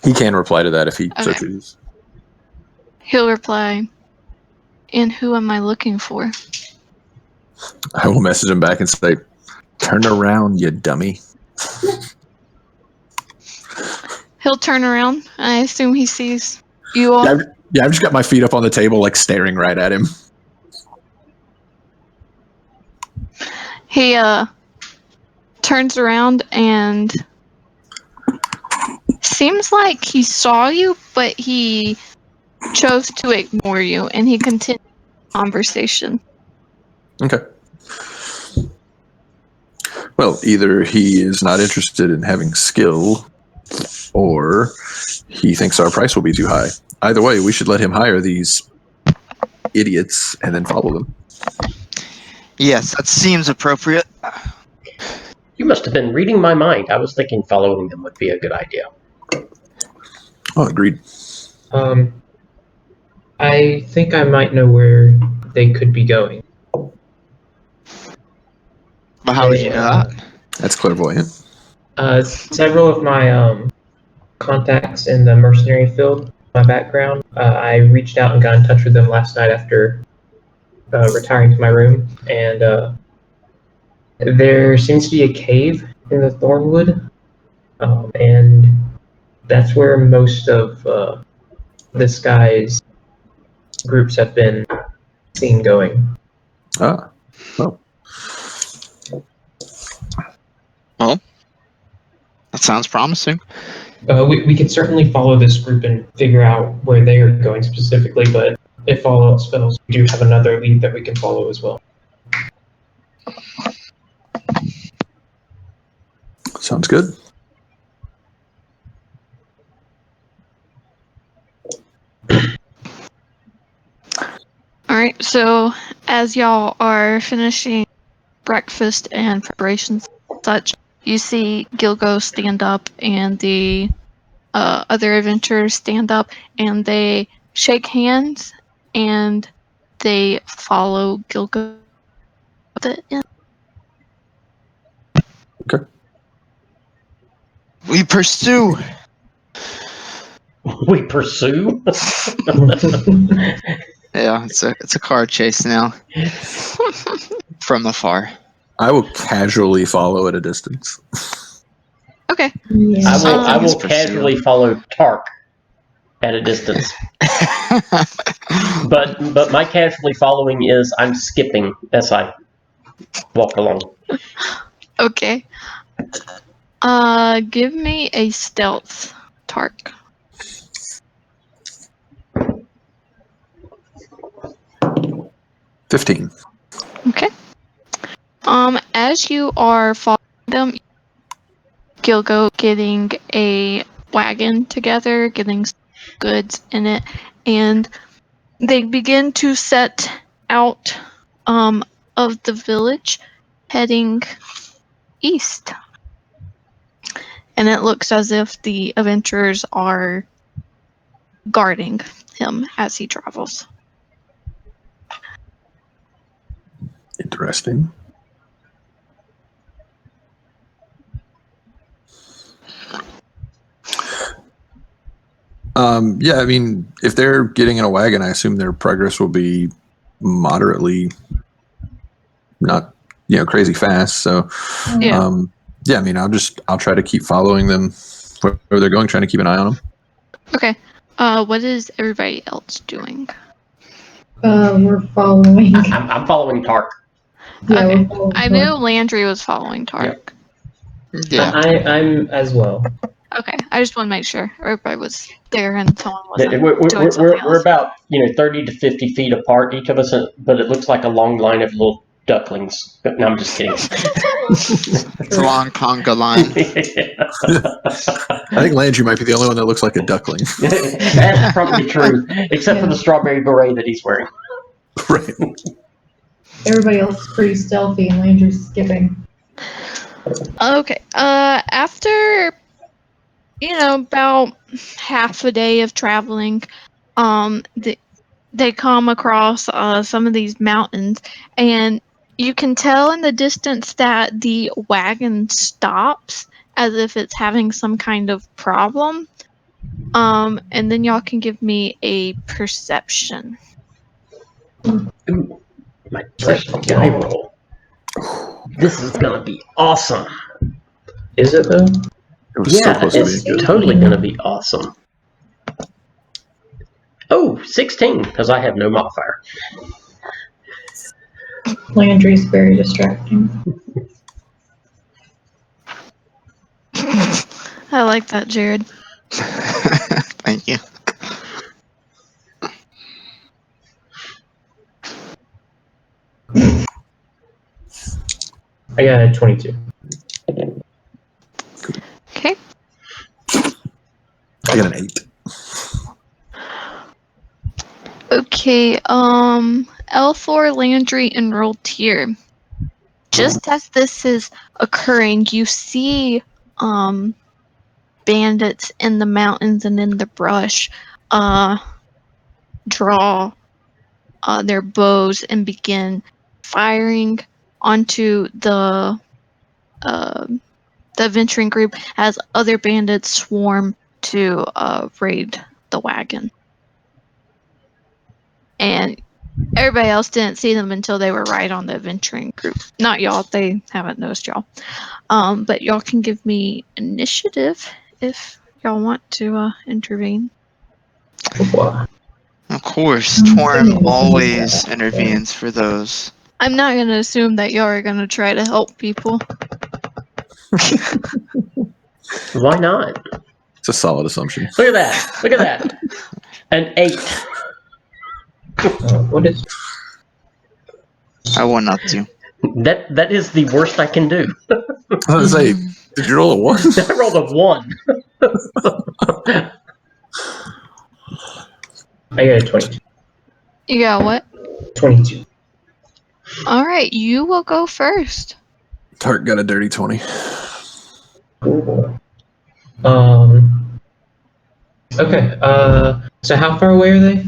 He can reply to that if he so Okay. chooses. He'll reply, "And who am I looking for?" I will message him back and say, "Turn around, you dummy." He'll turn around. I assume he sees you all. Yeah, I've just got my feet up on the table, like staring right at him. He turns around and Seems like he saw you, but he chose to ignore you, and he continued the conversation. Okay. Well, either he is not interested in having skill, or he thinks our price will be too high. Either way, we should let him hire these idiots and then follow them. Yes, that seems appropriate. You must have been reading my mind. I was thinking following them would be a good idea. Oh, agreed. I think I might know where they could be going. But how would you know that? That's clairvoyant. Several of my contacts in the mercenary field, my background, I reached out and got in touch with them last night after retiring to my room, and there seems to be a cave in the Thornwood, and that's where most of this guy's groups have been seen going. Ah, well. Well, that sounds promising. We can certainly follow this group and figure out where they are going specifically, but if all else fails, we do have another lead that we can follow as well. Sounds good. Alright, so as y'all are finishing breakfast and preparations and such, you see Gilgo stand up and the other adventurers stand up and they shake hands and they follow Gilgo. Okay. We pursue. We pursue? Yeah, it's a car chase now. From afar. I will casually follow at a distance. Okay. Yeah. I will Pursue. casually follow Tark at a distance. But my casually following is I'm skipping as I walk along. Okay. Give me a stealth, Tark. 15. Okay. As you are following them, Gilgo getting a wagon together, getting some goods in it, and they begin to set out of the village, heading east. And it looks as if the adventurers are guarding him as he travels. Interesting. Yeah, I mean, if they're getting in a wagon, I assume their progress will be moderately, not crazy fast. So, Yeah. yeah, I mean, I'll try to keep following them wherever they're going, trying to keep an eye on them. Okay. What is everybody else doing? We're following. I'm following Tark. Yeah, Okay. we're following. I knew Landry was following Tark. Yeah. I'm as well. Okay, I just want to make sure everybody was there and someone wasn't doing We're, something we're else. about 30 to 50 feet apart, each of us, but it looks like a long line of little ducklings. No, I'm just kidding. It's a long conga line. I think Landry might be the only one that looks like a duckling. That's probably true, except for the strawberry beret that he's wearing. Right. Everybody else is pretty stealthy, and Landry's skipping. Okay, after, about half a day of traveling, they come across some of these mountains, and you can tell in the distance that the wagon stops as if it's having some kind of problem. And then y'all can give me a perception. Ooh, my first die roll. This is gonna be awesome. Is it though? It was so Yeah, close to it's being good. totally gonna be awesome. Oh, 16, because I have no modifier. Landry's very distracting. I like that, Jared. Thank you. I got a 22. Okay. I got an 8. Okay, Elthor, Landry, and Roltier. Just as this is occurring, you see bandits in the mountains and in the brush draw their bows and begin firing onto the adventuring group as other bandits swarm to raid the wagon. And everybody else didn't see them until they were right on the adventuring group. Not y'all, they haven't noticed y'all. But y'all can give me initiative if y'all want to intervene. Of course, I'm Torin assuming we can always do that. intervenes for those. I'm not going to assume that y'all are going to try to help people. Why not? It's a solid assumption. Look at that. Look at that. An 8. What is? I want up to. That is the worst I can do. I was gonna say, did you roll a 1? I rolled a 1. I got a 22. You got what? 22. All right, you will go first. Tart got a dirty 20. Cool. Okay. So how far away are they?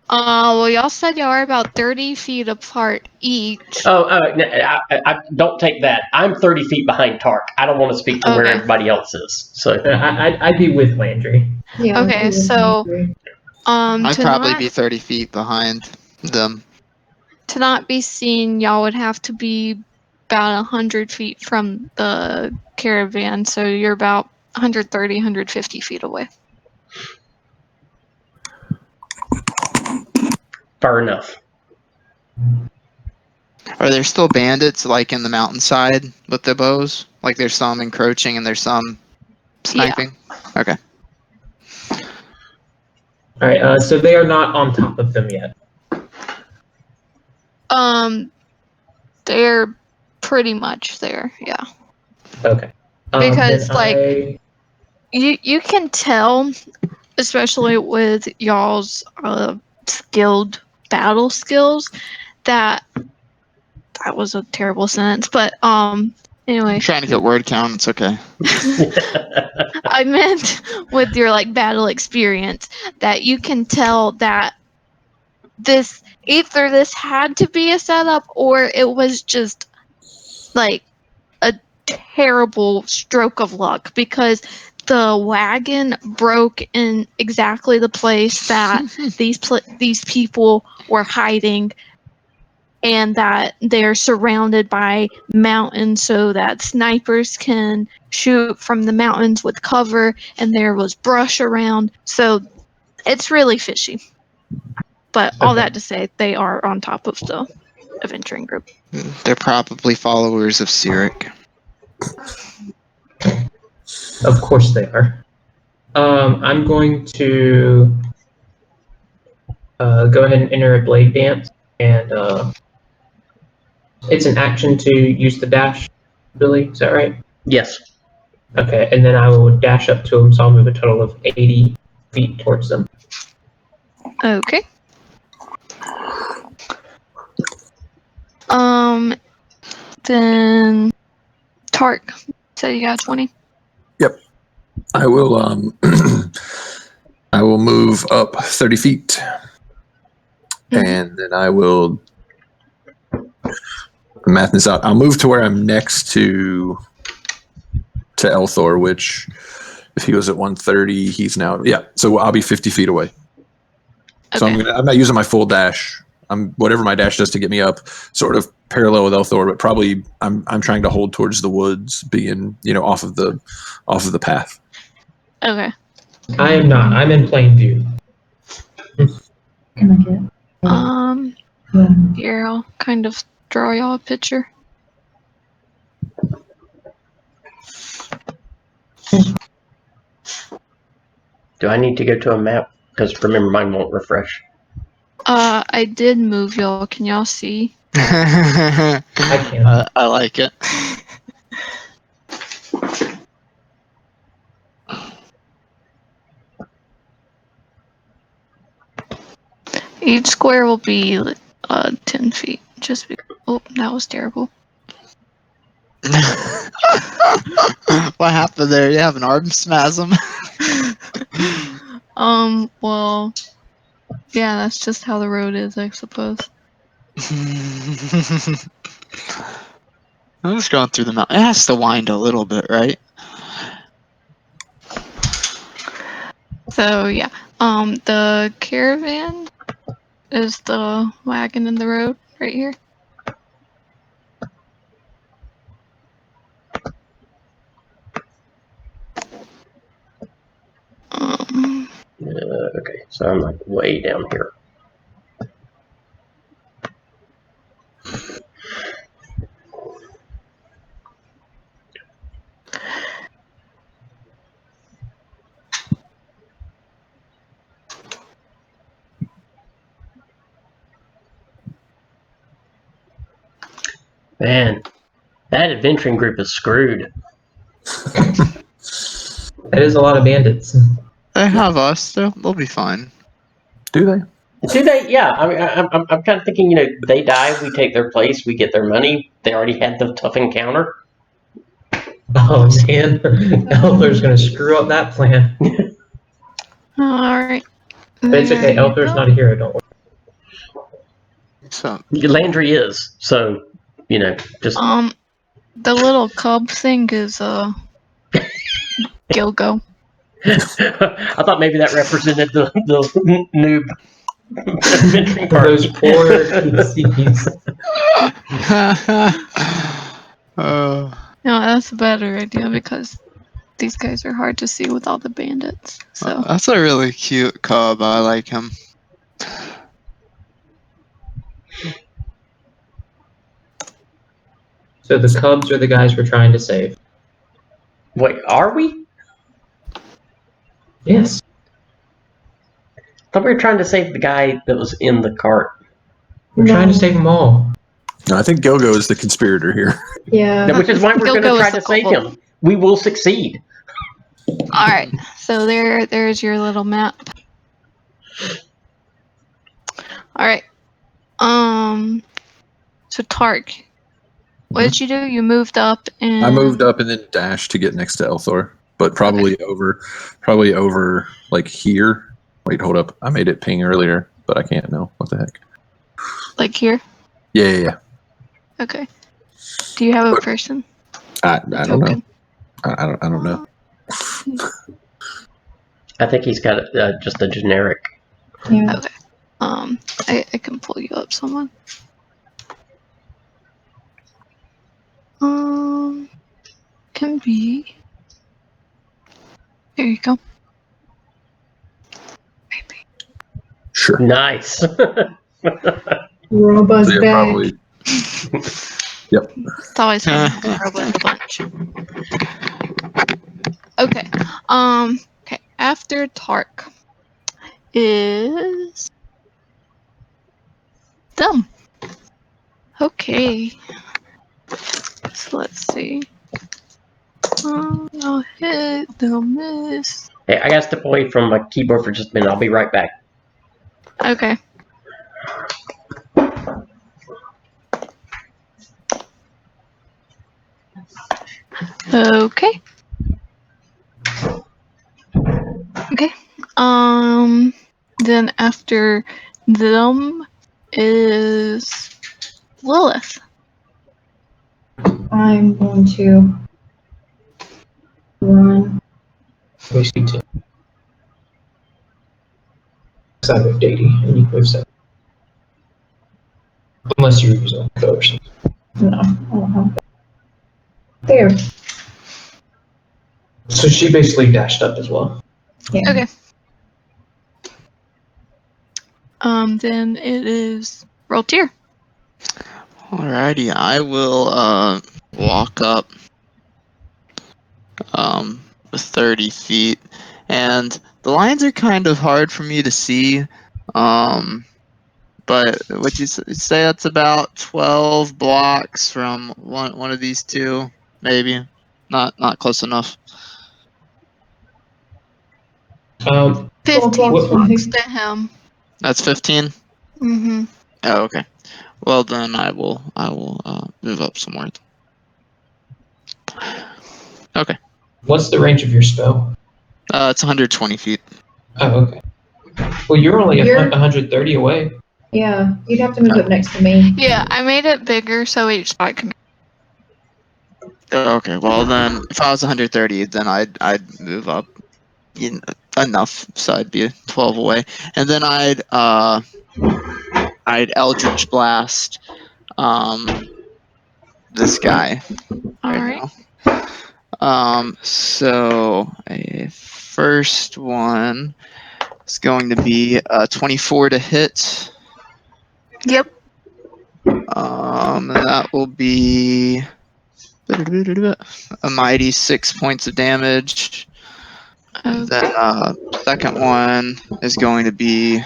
Well, y'all said y'all are about 30 feet apart each. I don't take that. I'm 30 feet behind Tark. I don't want to speak to where Okay. everybody else is. So I'd be with Landry. Yeah, Okay, I agree with so- Landry. I'd To probably not, be 30 feet behind them. to not be seen, y'all would have to be about 100 feet from the caravan, so you're about 130, 150 feet away. far enough. Are there still bandits like in the mountainside with the bows? Like there's some encroaching and there's some sniping? Okay. All right. So they are not on top of them yet. They're pretty much there, yeah. Okay. Because, then like, You can tell, especially with y'all's skilled battle skills, that was a terrible sentence. But anyway, I'm trying to get word count. It's okay. I meant with your like battle experience that you can tell that this either this had to be a setup or it was just like a terrible stroke of luck because the wagon broke in exactly the place that these people were hiding, and that they're surrounded by mountains so that snipers can shoot from the mountains with cover, and there was brush around, so it's really fishy. But all Okay. that to say, they are on top of the adventuring group. They're probably followers of Cyric. Of course they are. I'm going to go ahead and enter a blade dance, and it's an action to use the dash. Billy, is that right? Yes. Okay, and then I will dash up to them, so I'll move a total of 80 feet towards them. Okay. Then Tark said you got 20. I will I will move up 30 feet. And then I will math this out. I'll move to where I'm next to Elthor, which if he was at 130, he's now so I'll be 50 feet away. So Okay. I'm not using my full dash. Whatever my dash does to get me up, sort of parallel with Elthor, but probably I'm trying to hold towards the woods, being off of the path. Okay. I am not. I'm in plain view. Can I get? Here, I'll kind of draw y'all a picture. Do I need to go to a map? Because remember, mine won't refresh. I did move y'all. Can y'all see? I can. I like it. Each square will be 10 feet. Oh, that was terrible. What happened there? You have an arm spasm? Well, yeah, that's just how the road is, I suppose. I'm just going through the mountain. It has to wind a little bit, right? So, yeah. The caravan is the wagon in the road right here. Okay, so I'm like way down here. Man, that adventuring group is screwed. That is a lot of bandits. They have us. They'll be fine. Do they? Do they? Yeah. I mean, I'm kind of thinking. They die, we take their place, we get their money. They already had the tough encounter. Oh man, Elder's gonna screw up that plan. Alright. But it's okay. Elder's not a hero. Don't worry. So Landry is. So, just. The little cub thing is, Gilgo. I thought maybe that represented the noob adventuring part. Those poor PCs. No, that's a better idea because these guys are hard to see with all the bandits. So that's a really cute cub. I like him. So the Cubs are the guys we're trying to save. Wait, are we? Yes. I thought we were trying to save the guy that was in the cart. We're trying to save them all. No, I think Gogo is the conspirator here. Yeah. Which is why we're going to Gilgo try is to the save culprit. him. We will succeed. alright. So there's your little map. Alright. So Tark. What did you do? You moved up and I moved up and then dashed to get next to Elthor, but probably over like here. Wait, hold up. I made it ping earlier, but I can't now. What the heck? like here. Yeah. Okay. Do you have a person? I don't know. Token? I don't know. I think he's got just a generic. Yeah. Okay. I can pull you up someone. Can be. There you go. Maybe. Sure. Nice. Robo's Yeah, back. probably. Yep. It's always fun to have a robot in a bunch. Okay. Okay. After Tark is them. Okay. So let's see. They'll hit, they'll miss. Hey, I got to step away from my keyboard for just a minute. I'll be right back. Okay. Okay. Okay. Then after them is Lilith. I'm going to run. We speak to side of Dady, and you move side. Unless you use a thirst. No, I don't have that. There. So she basically dashed up as well. Yeah. Okay. Then it is Roltier. Alrighty, I will walk up with 30 feet and the lines are kind of hard for me to see. But would you say that's about 12 blocks from one of these two? Maybe not close enough. 15 blocks from blocks who? to him. That's 15. Mm-hmm. Oh, okay. Well, then I will move up some more. Okay. What's the range of your spell? It's 120 feet. Oh, okay. Well, you're only You're- 130 away. Yeah, you'd have to move up next to me. Yeah, I made it bigger so each spot can. Okay. Well, then if I was 130, then I'd move up enough so I'd be 12 away, and then I'd Eldritch Blast this guy Alright. now. So a first one is going to be 24 to hit. Yep. That will be a mighty 6 points of damage. Okay. Then second one is going to be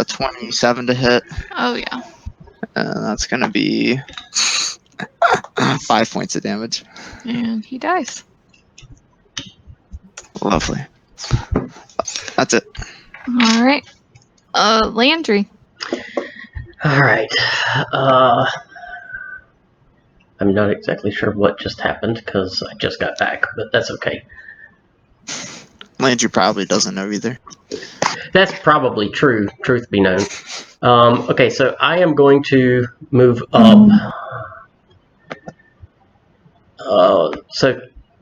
27 to hit, Oh yeah. and that's going to be 5 points of damage. And he dies. Lovely. That's it. Alright. Landry. All right. I'm not exactly sure what just happened because I just got back, but that's okay. Landry probably doesn't know either. That's probably true, truth be known. Okay, so I am going to move up. So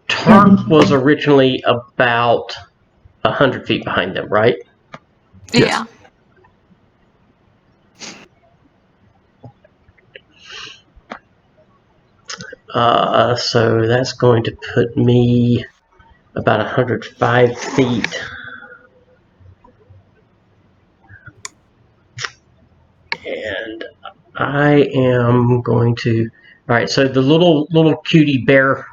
Tark was originally about 100 feet behind them, right? Yeah. So that's going to put me about 105 feet. And I am going to... Alright, so the little cutie bear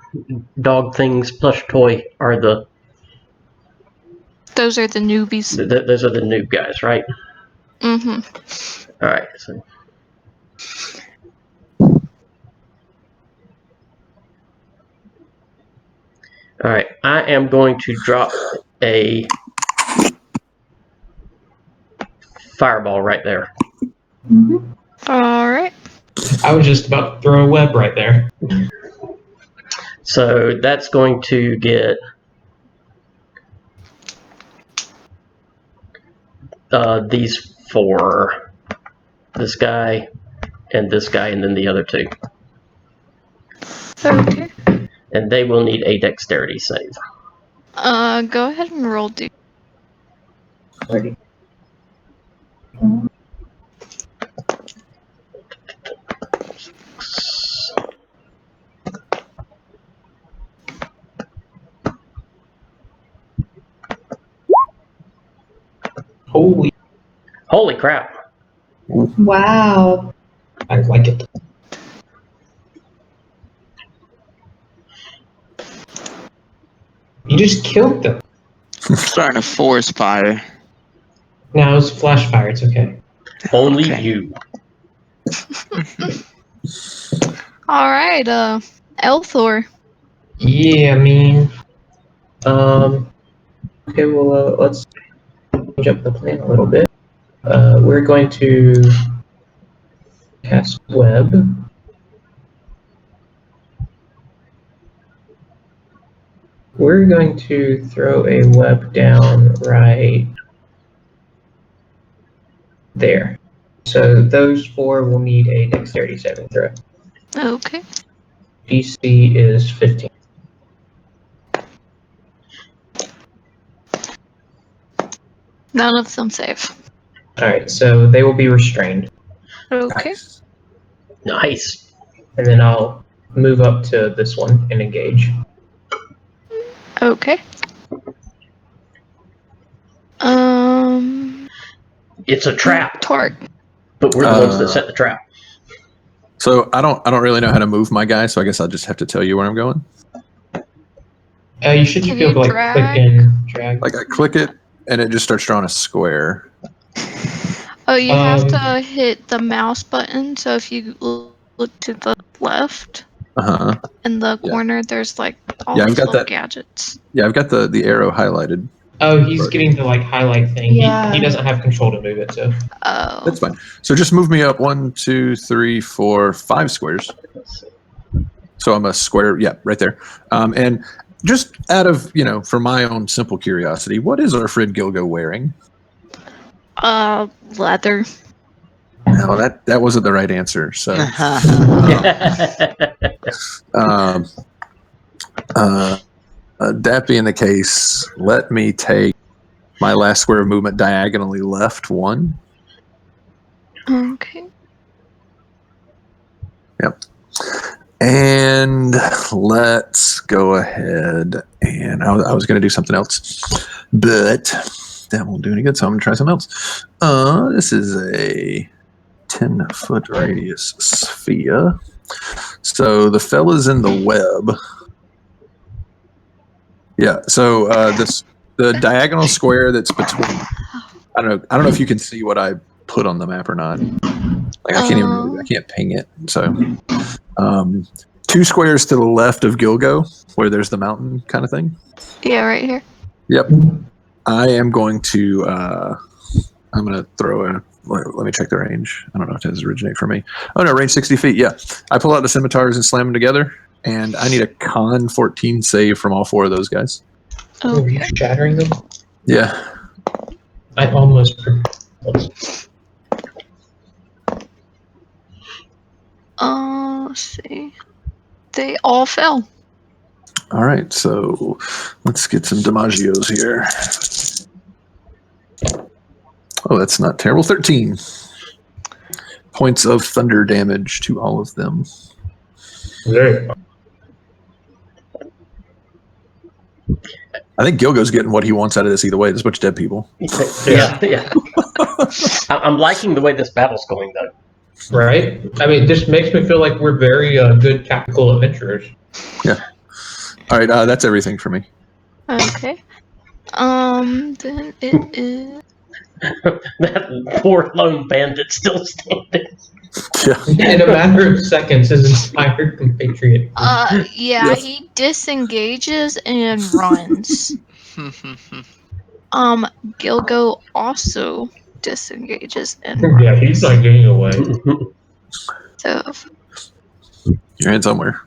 dog things plush toy are the... Those are the newbies. Those are the noob guys, right? Mm-hmm. Alright, so... Alright, I am going to drop a fireball right there. Alright. I was just about to throw a web right there. So that's going to get these four. This guy, and then the other two. Okay. And they will need a dexterity save. Go ahead and roll D. Holy crap. Wow. I like it. You just killed them. I'm starting a forest fire. Now it's flash fire. It's okay. Only Okay. you. Alright, Elthor. Yeah, I mean, okay. Well, let's change up the plan a little bit. We're going to cast web. We're going to throw a web down right there. So those four will need a dexterity saving throw. Okay. DC is 15. None of them save. Alright, so they will be restrained. Okay. Nice. And then I'll move up to this one and engage. Okay. It's a trap, Tark. but we're the ones that set the trap. So I don't really know how to move my guy, so I guess I'll just have to tell you where I'm going. You should Can be able to you click drag? and drag. Like I click it, and it just starts drawing a square. Oh, you have to hit the mouse button. So if you look to the left in the corner, there's like all these little gadgets. Yeah, I've got the arrow highlighted. Oh, he's getting the like highlight thing. Yeah. He doesn't have control to move it, so. Oh. That's fine. So just move me up 1, 2, 3, 4, 5 squares. So I'm a square, yeah, right there. And just out of, for my own simple curiosity, what is our friend Gilgo wearing? Leather. No, that wasn't the right answer. So, that being the case, let me take my last square of movement diagonally left 1. Okay. Yep. And let's go ahead and I was going to do something else, but that won't do any good. So I'm going to try something else. This is a 10-foot radius sphere. So the fella's in the web. Yeah. So the diagonal square that's between. I don't know if you can see what I put on the map or not. Like I can't I can't ping it. So 2 squares to the left of Gilgo, where there's the mountain kind of thing. Yeah, right here. Yep. I am going to. I'm going to throw a. Let me check the range. I don't know if it does originate for me. Oh no, range 60 feet. Yeah, I pull out the scimitars and slam them together, and I need a con 14 save from all 4 of those guys. Oh, Are you shattering them? Yeah. I almost. Let's see. They all fell. All right, so let's get some DiMaggios here. Oh, that's not terrible. 13 points of thunder damage to all of them. Very. I think Gilgo's getting what he wants out of this either way. There's a bunch of dead people. Yeah. I'm liking the way this battle's going, though. Right? I mean, this makes me feel like we're very good tactical adventurers. Yeah. All right, that's everything for me. Okay. Then it is. That poor lone bandit still standing. Yeah. In a matter of seconds, his entire compatriot. Yeah, he disengages and runs. Gilgo also disengages and runs. Yeah, he's not getting away. So, Your hand somewhere.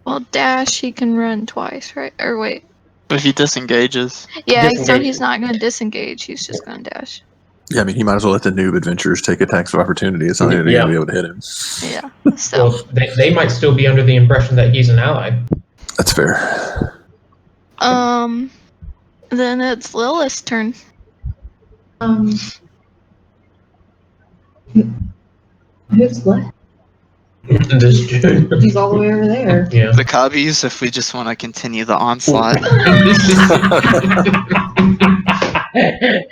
well, dash, he can run twice, right? Or wait. But if he disengages. Yeah, so Disengage. he's not going to disengage. He's just going to dash. Yeah, I mean, he might as well let the noob adventurers take attacks of opportunity. It's not going to be able to hit him. Yeah. So. Well, they might still be under the impression that he's an ally. That's fair. Then it's Lilith's turn. Who's left? This dude. He's all the way over there. Yeah. The cubbies, if we just want to continue the onslaught.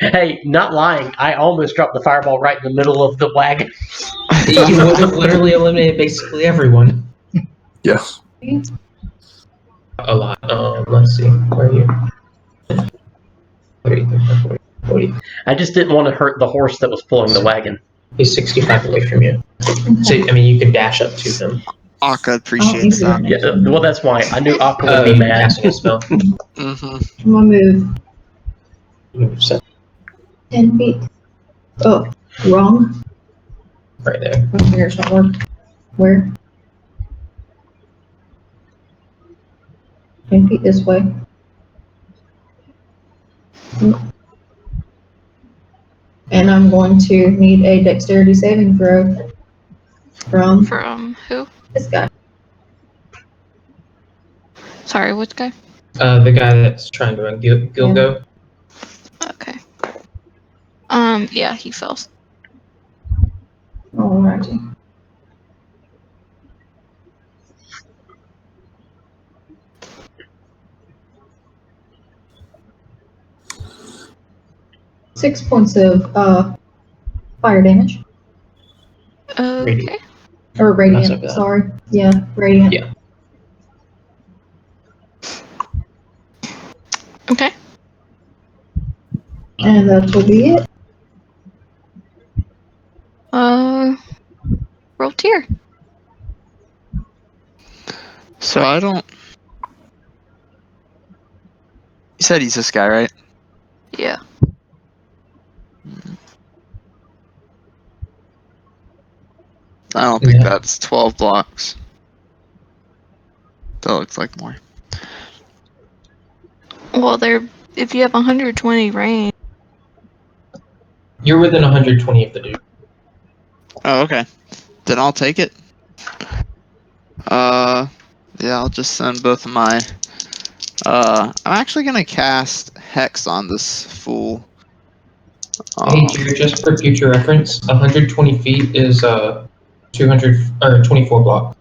Hey, not lying. I almost dropped the fireball right in the middle of the wagon. You would have literally eliminated basically everyone. Yeah. A lot. Let's see. Where are you? 40. I just didn't want to hurt the horse that was pulling the wagon. He's 65 away from you. So, I mean, you could dash up to him. Akka appreciates that. Yeah, well, that's why I knew Aqua would be mad. Casting a spell. I'm gonna move Move set 10 feet. Oh, wrong. right there. My fingers don't work. Where? 10 feet this way. And I'm going to need a dexterity saving throw From who? this guy. Sorry, which guy? The guy that's trying to run Gilgo. Okay. Yeah, he fails. Alrighty. Six points of fire damage. Okay. Or That's not radiant, bad. sorry. Yeah, radiant. Yeah. Okay. And that will be it. Roll tier. So I don't. You said he's this guy, right? Yeah. I don't think Yeah. that's 12 blocks. That looks like more. Well, if you have 120 range. You're within 120 of the dude. Oh, okay. Then I'll take it. Yeah, I'll just send both of my. I'm actually gonna cast Hex on this fool. Hey, Jared, just for future reference, 120 feet is 200 or 24 block.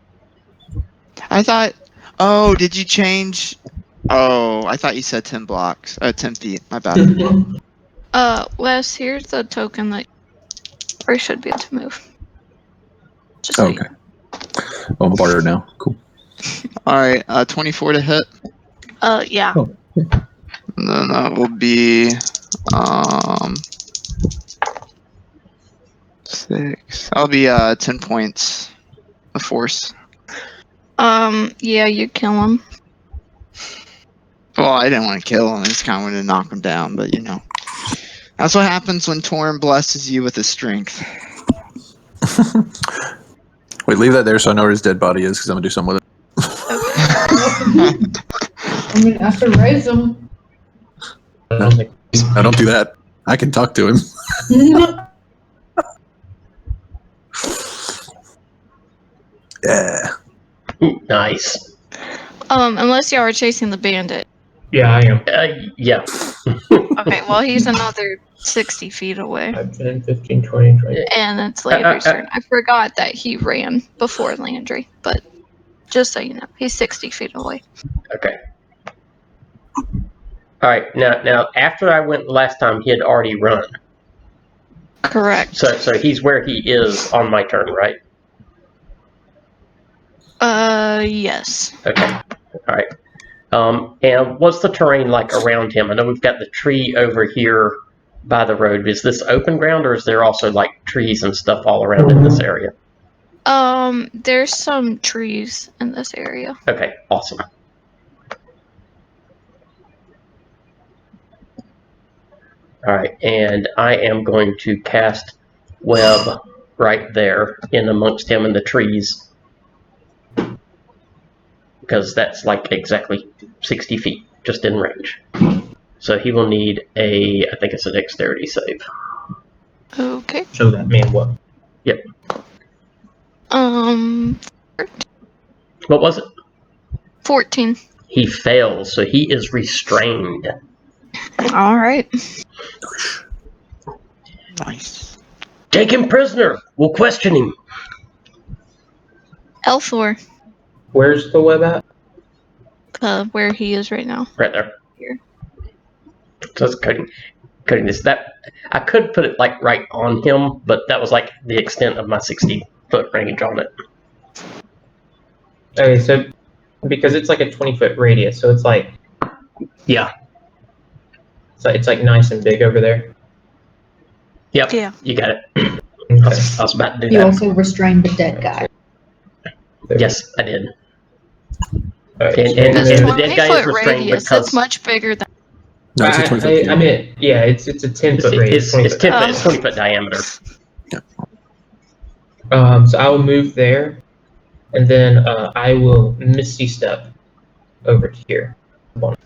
I thought. Oh, did you change? Oh, I thought you said 10 blocks. 10 feet. My bad. Wes, here's the token that or should be able to move. Just so Okay. Oh, I'm a bard now. Cool. All right. 24 to hit. Yeah. Oh. And then that will be 6. That'll be 10 points of force. Yeah, you kill him. Well, I didn't want to kill him. I just kind of wanted to knock him down, but you know. That's what happens when Torn blesses you with his strength. Wait, leave that there so I know where his dead body is because I'm gonna do something with it. I'm gonna have to raise them. I don't think. I don't do that. I can talk to him. Yeah. Nice. Unless y'all are chasing the bandit. Yeah, I am. Yeah. Okay, well, he's another 60 feet away. 5, 10, 15, 20, 20. And it's Landry's turn. I forgot that he ran before Landry, but just so you know, he's 60 feet away. Okay. All right. Now, after I went last time, he had already run. Correct. So he's where he is on my turn, right? Yes. Okay. All right. And what's the terrain like around him? I know we've got the tree over here by the road. Is this open ground, or is there also like trees and stuff all around in this area? There's some trees in this area. Okay. Awesome. All right, and I am going to cast web right there in amongst him and the trees because that's like exactly 60 feet just in range. So he will need I think it's a dexterity save. Okay. Show that man what. Yep. What was it? 14. He fails, so he is restrained. All right. Nice. Take him prisoner. We'll question him. L4. Where's the web at? Where he is right now. Right there. Here. So it's cutting this. That I could put it like right on him, but that was like the extent of my 60-foot range on it. Okay, so because it's like a 20-foot radius, so it's like Yeah. so it's like nice and big over there. Yep. Yeah. You got it. Okay. I was about to do You that. also restrained the dead guy. Yes, I did. Alright, And so the That's then- 20 dead guy is foot restrained radius. because That's much bigger than. No, it's a 20 foot. I meant, yeah, it's a 10-foot radius. it's 20 10 foot. foot. It's 20 foot diameter. So I will move there, and then I will Misty Step over to here.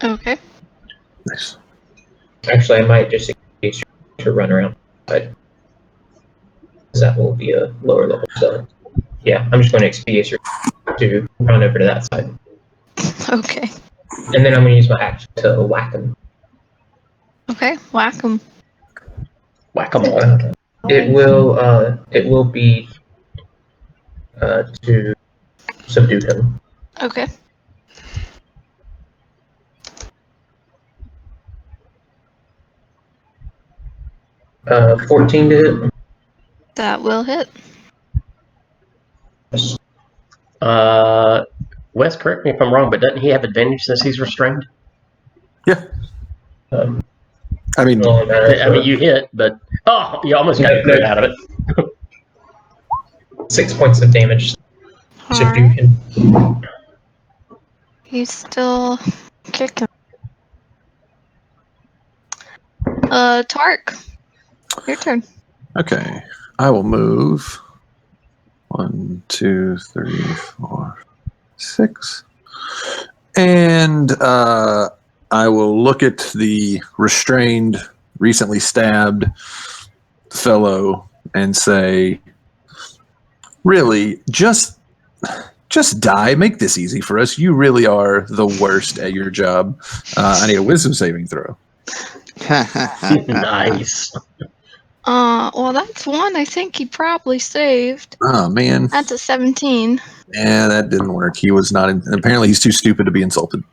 Okay. Nice. Actually, I might just engage to run around, but that will be a lower level. So, yeah, I'm just going to expedite to run over to that side, Okay. and then I'm going to use my action to whack him. Okay. Whack him. Whack 'em all. It will be to subdue him. Okay. Uh, 14 to hit. That will hit. Wes, correct me if I'm wrong, but doesn't he have advantage since he's restrained? Yeah. I mean, Well, I mean, you hit, but you almost got a crit out of it. 6 points of damage. So if you Alright. can, He's still kicking. Tark. Your turn. okay. I will move 1, 2, 3, 4, 6. And I will look at the restrained, recently stabbed fellow and say, really, just die. Make this easy for us. You really are the worst at your job. I need a wisdom saving throw. Nice. Well, that's one I think he probably saved. Oh, man. That's a 17. Yeah, that didn't work. He was not. Apparently, he's too stupid to be insulted.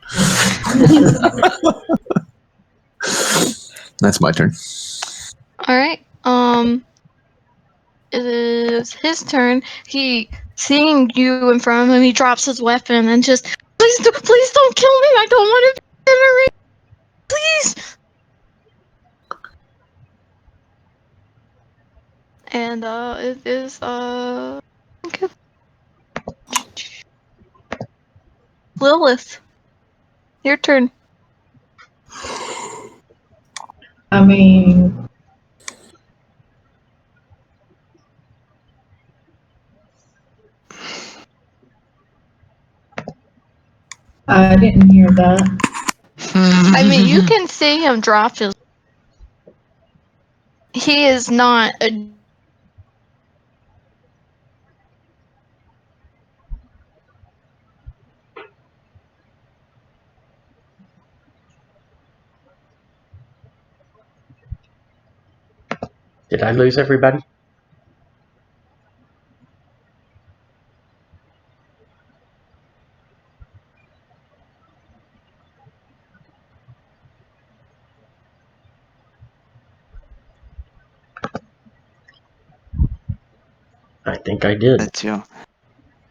That's my turn. Alright. It is his turn. He, seeing you in front of him, he drops his weapon and just, please don't kill me. I don't want to be incinerated. Please. And it is Lilith. Your turn. I mean, I didn't hear that. I mean, you can see him drop his. He is not a. Did I lose everybody? I think I did. That's you.